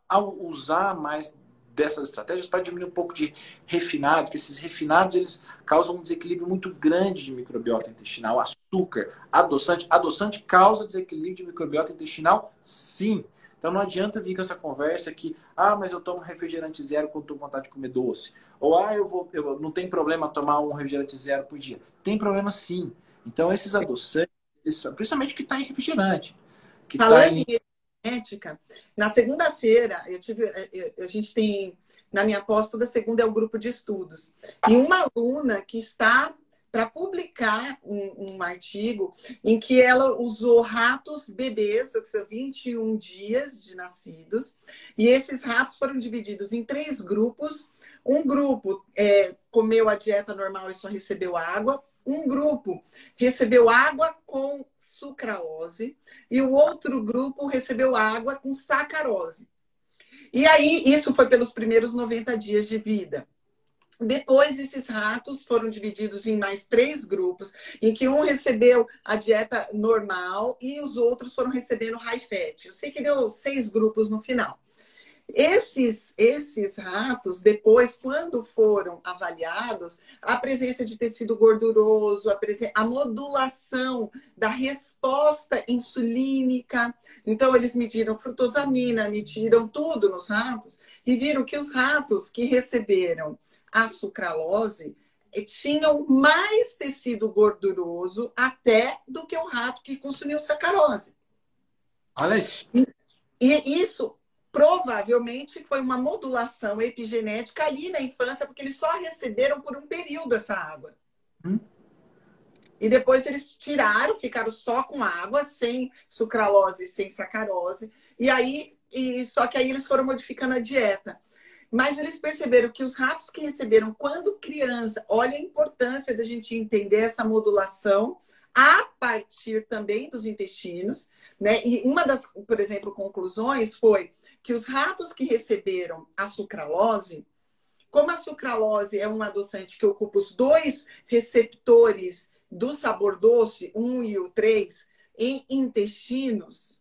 Speaker 1: ao usar mais dessas estratégias, para diminuir um pouco de refinado, porque esses refinados eles causam um desequilíbrio muito grande de microbiota intestinal. Açúcar, adoçante. Adoçante causa desequilíbrio de microbiota intestinal? Sim. Então não adianta vir com essa conversa que, mas eu tomo refrigerante zero quando estou com vontade de comer doce. Ou, eu não tem problema tomar um refrigerante zero por dia. Tem problema sim. Então esses adoçantes, principalmente que está em refrigerante.
Speaker 2: Falando em genética, na segunda-feira, a gente tem, na minha pós, toda segunda é o grupo de estudos. E uma aluna que está para publicar um artigo em que ela usou ratos bebês, 21 dias de nascidos, e esses ratos foram divididos em 3 grupos. Um grupo comeu a dieta normal e só recebeu água. Um grupo recebeu água com sucralose e o outro grupo recebeu água com sacarose. E aí, isso foi pelos primeiros 90 dias de vida. Depois, esses ratos foram divididos em mais 3 grupos, em que um recebeu a dieta normal e os outros foram recebendo high fat. Eu sei que deu 6 grupos no final. Esses ratos, depois, quando foram avaliados, a presença de tecido gorduroso, a modulação da resposta insulínica. Então, eles mediram frutosamina, mediram tudo nos ratos e viram que os ratos que receberam a sucralose tinham mais tecido gorduroso até do que o rato que consumiu sacarose.
Speaker 1: Olha isso.
Speaker 2: E isso provavelmente foi uma modulação epigenética ali na infância, porque eles só receberam por um período essa água. E depois eles tiraram, ficaram só com água, sem sucralose, sem sacarose. Só que aí eles foram modificando a dieta. Mas eles perceberam que os ratos que receberam quando criança, olha a importância da gente entender essa modulação a partir também dos intestinos, né? E uma das, por exemplo, conclusões foi que os ratos que receberam a sucralose, como a sucralose é um adoçante que ocupa os 2 receptores do sabor doce, 1 e o 3, em intestinos,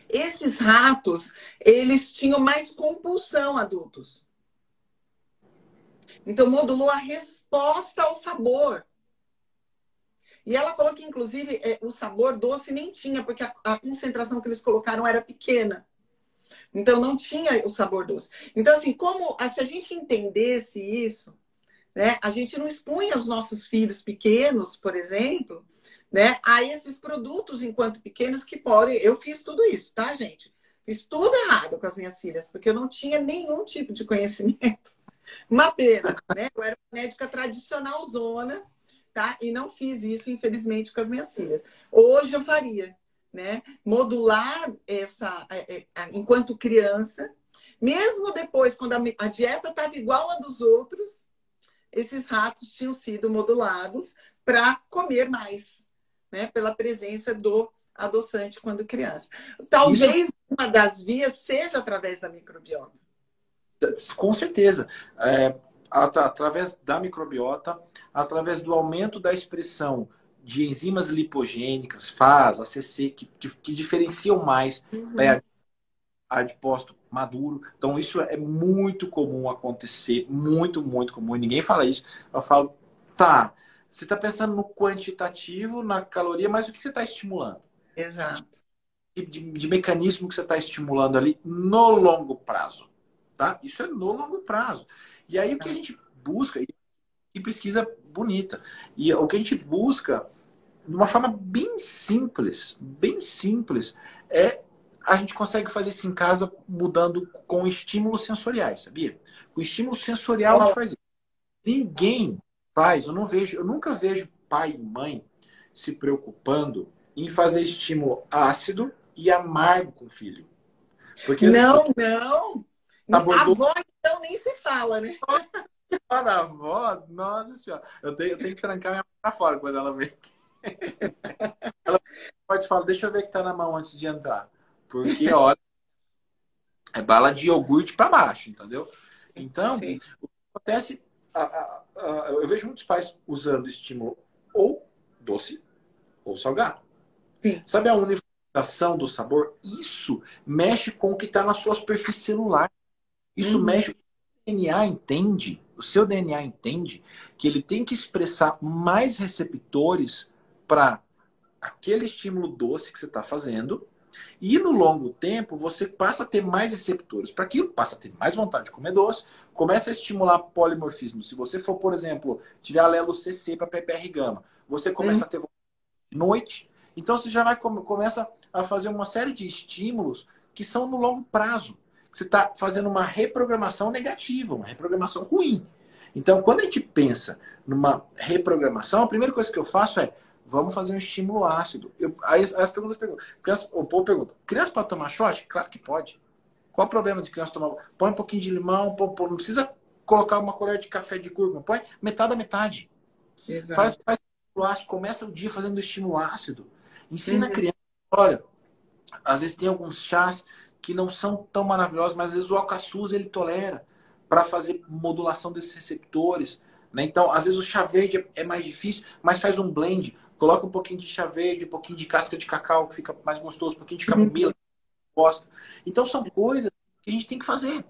Speaker 2: esses ratos, eles tinham mais compulsão adultos. Então, modulou a resposta ao sabor. E ela falou que, inclusive, o sabor doce nem tinha, porque a concentração que eles colocaram era pequena. Então, não tinha o sabor doce. Então, assim, se a gente entendesse isso, né, a gente não expunha os nossos filhos pequenos, por exemplo, né, a esses produtos enquanto pequenos que podem... Eu fiz tudo isso, tá, gente? Fiz tudo errado com as minhas filhas, porque eu não tinha nenhum tipo de conhecimento. Uma pena, né? Eu era uma médica tradicional zona, tá? E não fiz isso, infelizmente, com as minhas filhas. Hoje eu faria, né? Modular enquanto criança, mesmo depois, quando a dieta estava igual a dos outros, esses ratos tinham sido modulados para comer mais, né? Pela presença do adoçante quando criança. Talvez uma das vias seja através da microbiota.
Speaker 1: Com certeza. Através da microbiota, através do aumento da expressão de enzimas lipogênicas, FAS, ACC, que diferenciam mais da adipócito maduro. Então, isso é muito comum acontecer, muito, muito comum. E ninguém fala isso. Eu falo, tá, você está pensando no quantitativo, na caloria, mas o que você está estimulando?
Speaker 2: Exato.
Speaker 1: De mecanismo que você está estimulando ali no longo prazo, tá? Isso é no longo prazo. E aí o que a gente busca, e pesquisa bonita, e o que a gente busca de uma forma bem simples, é a gente consegue fazer isso em casa mudando com estímulos sensoriais, sabia? Com estímulo sensorial a gente
Speaker 2: Ó,
Speaker 1: faz isso. Ninguém faz, eu não vejo, eu nunca vejo pai e mãe se preocupando em fazer estímulo ácido e amargo com o filho. Porque o
Speaker 2: não, não.
Speaker 1: sabor
Speaker 2: A
Speaker 1: doce
Speaker 2: avó, então, nem se fala, né?
Speaker 1: para a avó, nossa senhora, eu tenho que trancar minha mãe pra fora quando ela vem. Ela pode falar, deixa eu ver o que tá na mão antes de entrar. Porque, olha, é bala de iogurte para baixo, entendeu? Então,
Speaker 2: Sim,
Speaker 1: o que acontece, eu vejo muitos pais usando estímulo ou doce ou salgado.
Speaker 2: sim.
Speaker 1: Sabe a uniformização do sabor? Isso mexe com o que está na sua superfície celular. Isso
Speaker 2: Uhum.
Speaker 1: mexe. O seu DNA entende que ele tem que expressar mais receptores para aquele estímulo doce que você está fazendo. E no longo tempo, você passa a ter mais receptores para aquilo, passa a ter mais vontade de comer doce, começa a estimular polimorfismo. Se você for, por exemplo, tiver alelo CC para PPR gama, você
Speaker 2: Uhum.
Speaker 1: começa a ter vontade de noite. Então você já vai começa a fazer uma série de estímulos que são no longo prazo. Você está fazendo uma reprogramação negativa, uma reprogramação ruim. Então, quando a gente pensa numa reprogramação, a primeira coisa que eu faço é vamos fazer um estímulo ácido. Aí as perguntas perguntam. O povo pergunta: criança pode tomar shot? Claro que pode. Qual o problema de criança tomar? Põe um pouquinho de limão, não precisa colocar uma colher de café de cúrcuma, põe metade a metade.
Speaker 2: Exato.
Speaker 1: Faz estímulo ácido, começa o dia fazendo estímulo ácido. Ensina a
Speaker 2: Uhum.
Speaker 1: criança, olha, às vezes tem alguns chás que não são tão maravilhosos, mas às vezes o alcaçuz ele tolera para fazer modulação desses receptores. Né? Então, às vezes o chá verde é mais difícil, mas faz um blend. Coloca um pouquinho de chá verde, um pouquinho de casca de cacau, que fica mais gostoso, um pouquinho de
Speaker 2: Uhum.
Speaker 1: camomila, que gosta. Então, são coisas que a gente tem que fazer.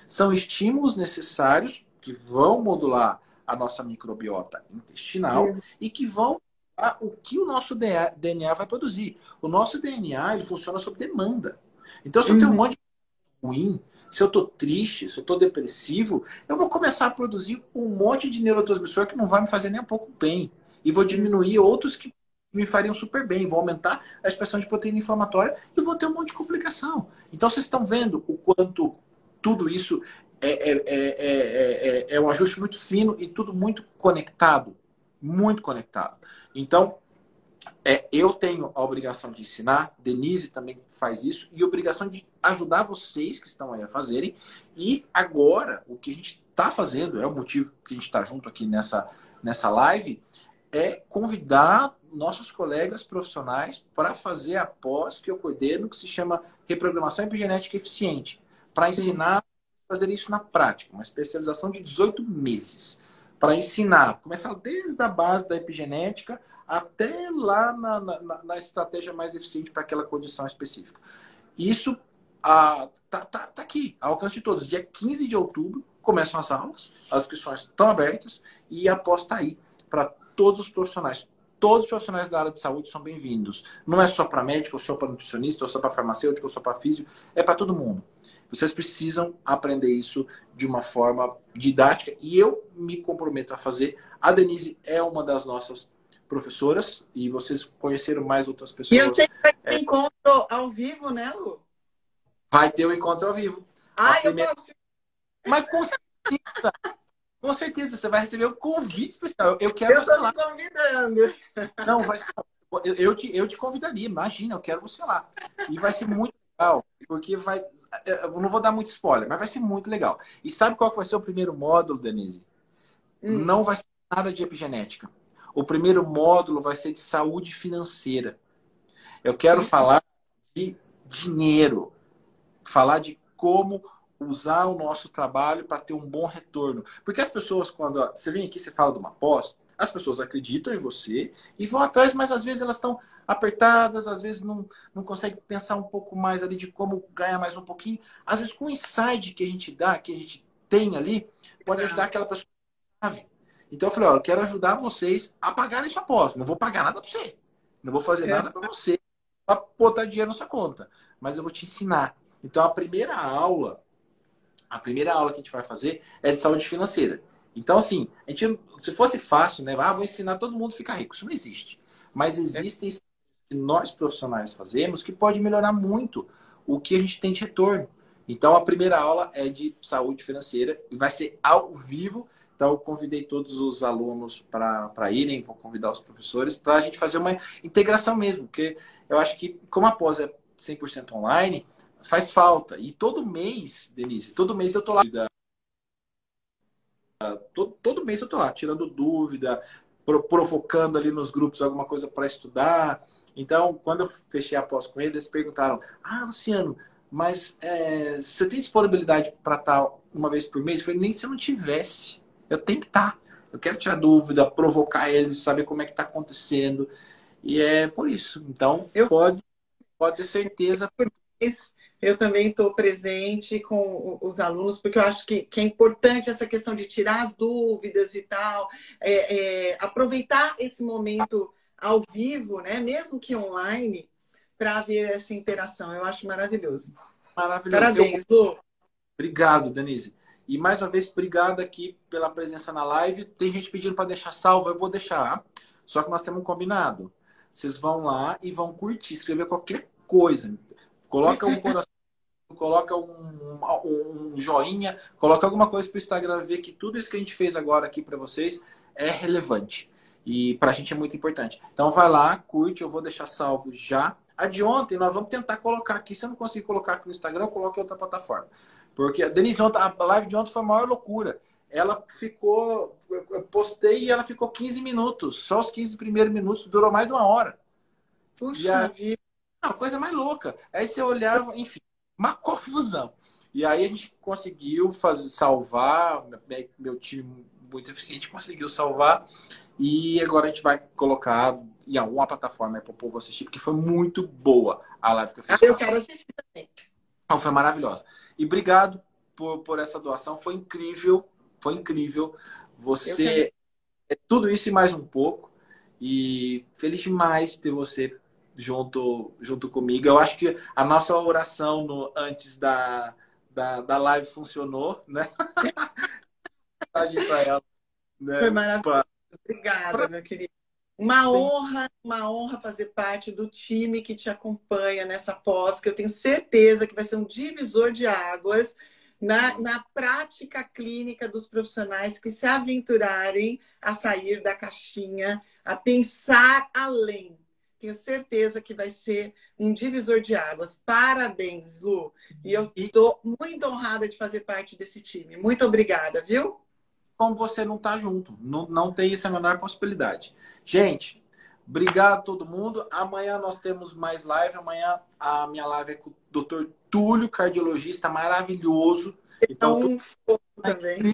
Speaker 1: São estímulos necessários que vão modular a nossa microbiota intestinal e que vão o que o nosso DNA vai produzir. O nosso DNA ele funciona sob demanda. Então, se eu tenho um
Speaker 2: Uhum.
Speaker 1: monte de ruim, se eu estou triste, se eu estou depressivo, eu vou começar a produzir um monte de neurotransmissor que não vai me fazer nem um pouco bem. E vou
Speaker 2: Uhum.
Speaker 1: diminuir outros que me fariam super bem. Vou aumentar a expressão de proteína inflamatória e vou ter um monte de complicação. Então, vocês estão vendo o quanto tudo isso é um ajuste muito fino e tudo muito conectado. Muito conectado. Então, eu tenho a obrigação de ensinar, Denise também faz isso, e a obrigação de ajudar vocês que estão aí a fazerem. E agora, o que a gente está fazendo, é o motivo que a gente está junto aqui nessa live, é convidar nossos colegas profissionais para fazer a pós que eu coordeno, que se chama Reprogramação Epigenética Eficiente, para
Speaker 2: Sim.
Speaker 1: ensinar a fazer isso na prática, uma especialização de 18 meses, para ensinar, começar desde a base da epigenética até lá na estratégia mais eficiente para aquela condição específica. Isso tá aqui, ao alcance de todos. Dia 15 de outubro começam as aulas, as inscrições estão abertas e a pós está aí para todos os profissionais. Todos os profissionais da área de saúde são bem-vindos. Não é só para médico, ou só para nutricionista, ou só para farmacêutico, ou só para físio. É para todo mundo. Vocês precisam aprender isso de uma forma didática e eu me comprometo a fazer. A Denise é uma das nossas professoras e vocês conheceram mais outras
Speaker 2: E eu sei
Speaker 1: pessoas.
Speaker 2: que vai ter encontro ao vivo, né, Lu?
Speaker 1: Vai ter o encontro ao vivo. A
Speaker 2: Ai, eu
Speaker 1: primeira...
Speaker 2: gosto.
Speaker 1: Mas com certeza você vai receber um convite especial. Eu quero
Speaker 2: Eu
Speaker 1: você
Speaker 2: estou me
Speaker 1: lá.
Speaker 2: convidando.
Speaker 1: Não, eu te convidaria, imagina, eu quero você lá. E vai ser muito legal, porque eu não vou dar muito spoiler, mas vai ser muito legal. E sabe qual que vai ser o primeiro módulo, Denise?
Speaker 2: Hum.
Speaker 1: Não vai ser nada de epigenética. O primeiro módulo vai ser de saúde financeira. Eu quero falar de dinheiro, falar de como usar o nosso trabalho para ter um bom retorno. Porque as pessoas, quando você vem aqui, você fala de uma pós, As pessoas acreditam em você e vão atrás, mas às vezes elas estão apertadas, às vezes não conseguem pensar um pouco mais ali de como ganhar mais um pouquinho. Às vezes com o insight que a gente dá, que a gente tem ali, pode ajudar
Speaker 2: Exato.
Speaker 1: aquela pessoa. Então eu falei, ó, eu quero ajudar vocês a pagarem sua aposta. Não vou pagar nada para você. Não vou fazer
Speaker 2: É,
Speaker 1: nada para você para botar dinheiro na sua conta. Mas eu vou te ensinar. Então a primeira aula que a gente vai fazer é de saúde financeira. Então, assim, se fosse fácil, né? Vou ensinar todo mundo a ficar rico. Isso não existe. Mas existem que nós profissionais fazemos que pode melhorar muito o que a gente tem de retorno. Então, a primeira aula é de saúde financeira e vai ser ao vivo. Então, eu convidei todos os alunos para irem, vou convidar os professores para a gente fazer uma integração mesmo, porque eu acho que, como a pós é 100% online, faz falta. E todo mês, Denise, todo mês eu tô lá. Todo mês eu tô lá, tirando dúvida, provocando ali nos grupos alguma coisa para estudar. Então, quando eu fechei a pós com eles, eles perguntaram: Ah, Luciano, mas você tem disponibilidade para estar uma vez por mês? Eu falei: Nem se eu não tivesse. Eu tenho que estar. Eu quero tirar dúvida, provocar eles, saber como é que está acontecendo. E é por isso. Então,
Speaker 2: eu
Speaker 1: pode ter certeza.
Speaker 2: Eu também estou presente com os alunos, porque eu acho que é importante essa questão de tirar as dúvidas e tal, aproveitar esse momento ao vivo, né? Mesmo que online, para haver essa interação. Eu acho maravilhoso.
Speaker 1: Maravilhoso.
Speaker 2: Parabéns, Lu.
Speaker 1: Obrigado, Denise. E mais uma vez, obrigado aqui pela presença na live. Tem gente pedindo para deixar salvo, eu vou deixar. Só que nós temos um combinado. Vocês vão lá e vão curtir, escrever qualquer coisa. Coloca um coração, coloca um joinha, coloca alguma coisa para o Instagram ver que tudo isso que a gente fez agora aqui para vocês é relevante. E para a gente é muito importante. Então vai lá, curte, eu vou deixar salvo já. A de ontem nós vamos tentar colocar aqui. Se eu não conseguir colocar aqui no Instagram, eu coloco em outra plataforma. Porque a Denise, a live de ontem foi a maior loucura. Ela ficou. Eu postei e ela ficou 15 minutos. Só os 15 primeiros minutos durou mais de uma hora. E
Speaker 2: Puxa
Speaker 1: a
Speaker 2: vida.
Speaker 1: coisa mais louca. Aí você olhava, enfim, uma confusão. E aí a gente conseguiu salvar. Meu time muito eficiente conseguiu salvar. E agora a gente vai colocar em alguma plataforma para o povo assistir, porque foi muito boa a live que eu fiz com
Speaker 2: Eu
Speaker 1: ela.
Speaker 2: quero assistir também.
Speaker 1: Então, foi maravilhosa. E obrigado por essa doação. Foi incrível. Foi incrível.
Speaker 2: Eu também.
Speaker 1: Você é tudo isso e mais um pouco. E feliz demais de ter você junto comigo. Eu acho que a nossa oração antes da live funcionou, né? Para ela,
Speaker 2: Foi
Speaker 1: né?
Speaker 2: maravilhoso. Obrigada, meu querido. Uma honra fazer parte do time que te acompanha nessa pós, que eu tenho certeza que vai ser um divisor de águas na prática clínica dos profissionais que se aventurarem a sair da caixinha, a pensar além. Tenho certeza que vai ser um divisor de águas. Parabéns, Lu. E eu estou muito honrada de fazer parte desse time. Muito obrigada, viu?
Speaker 1: Como você não está junto. Não tem essa menor possibilidade. Gente, obrigado a todo mundo. Amanhã nós temos mais live. Amanhã a minha live é com o Dr. Túlio, cardiologista maravilhoso. Então,
Speaker 2: Então, também.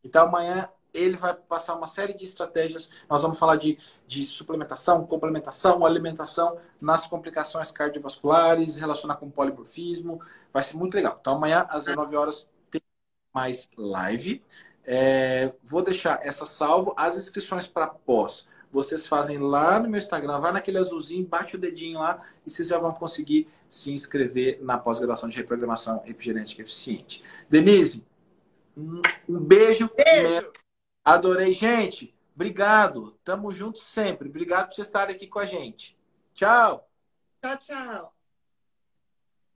Speaker 1: então amanhã ele vai passar uma série de estratégias. Nós vamos falar de suplementação, complementação, alimentação nas complicações cardiovasculares, relacionar com polimorfismo. Vai ser muito legal. Então amanhã às 19 horas tem mais live. Vou deixar essa salvo. As inscrições para pós, vocês fazem lá no meu Instagram. Vai naquele azulzinho, bate o dedinho lá e vocês já vão conseguir se inscrever na pós-graduação de reprogramação epigenética eficiente. Denise, um beijo.
Speaker 2: Beijo.
Speaker 1: Adorei, gente. Obrigado. Tamo junto sempre. Obrigado por vocês estarem aqui com a gente. Tchau.
Speaker 2: Tchau, tchau.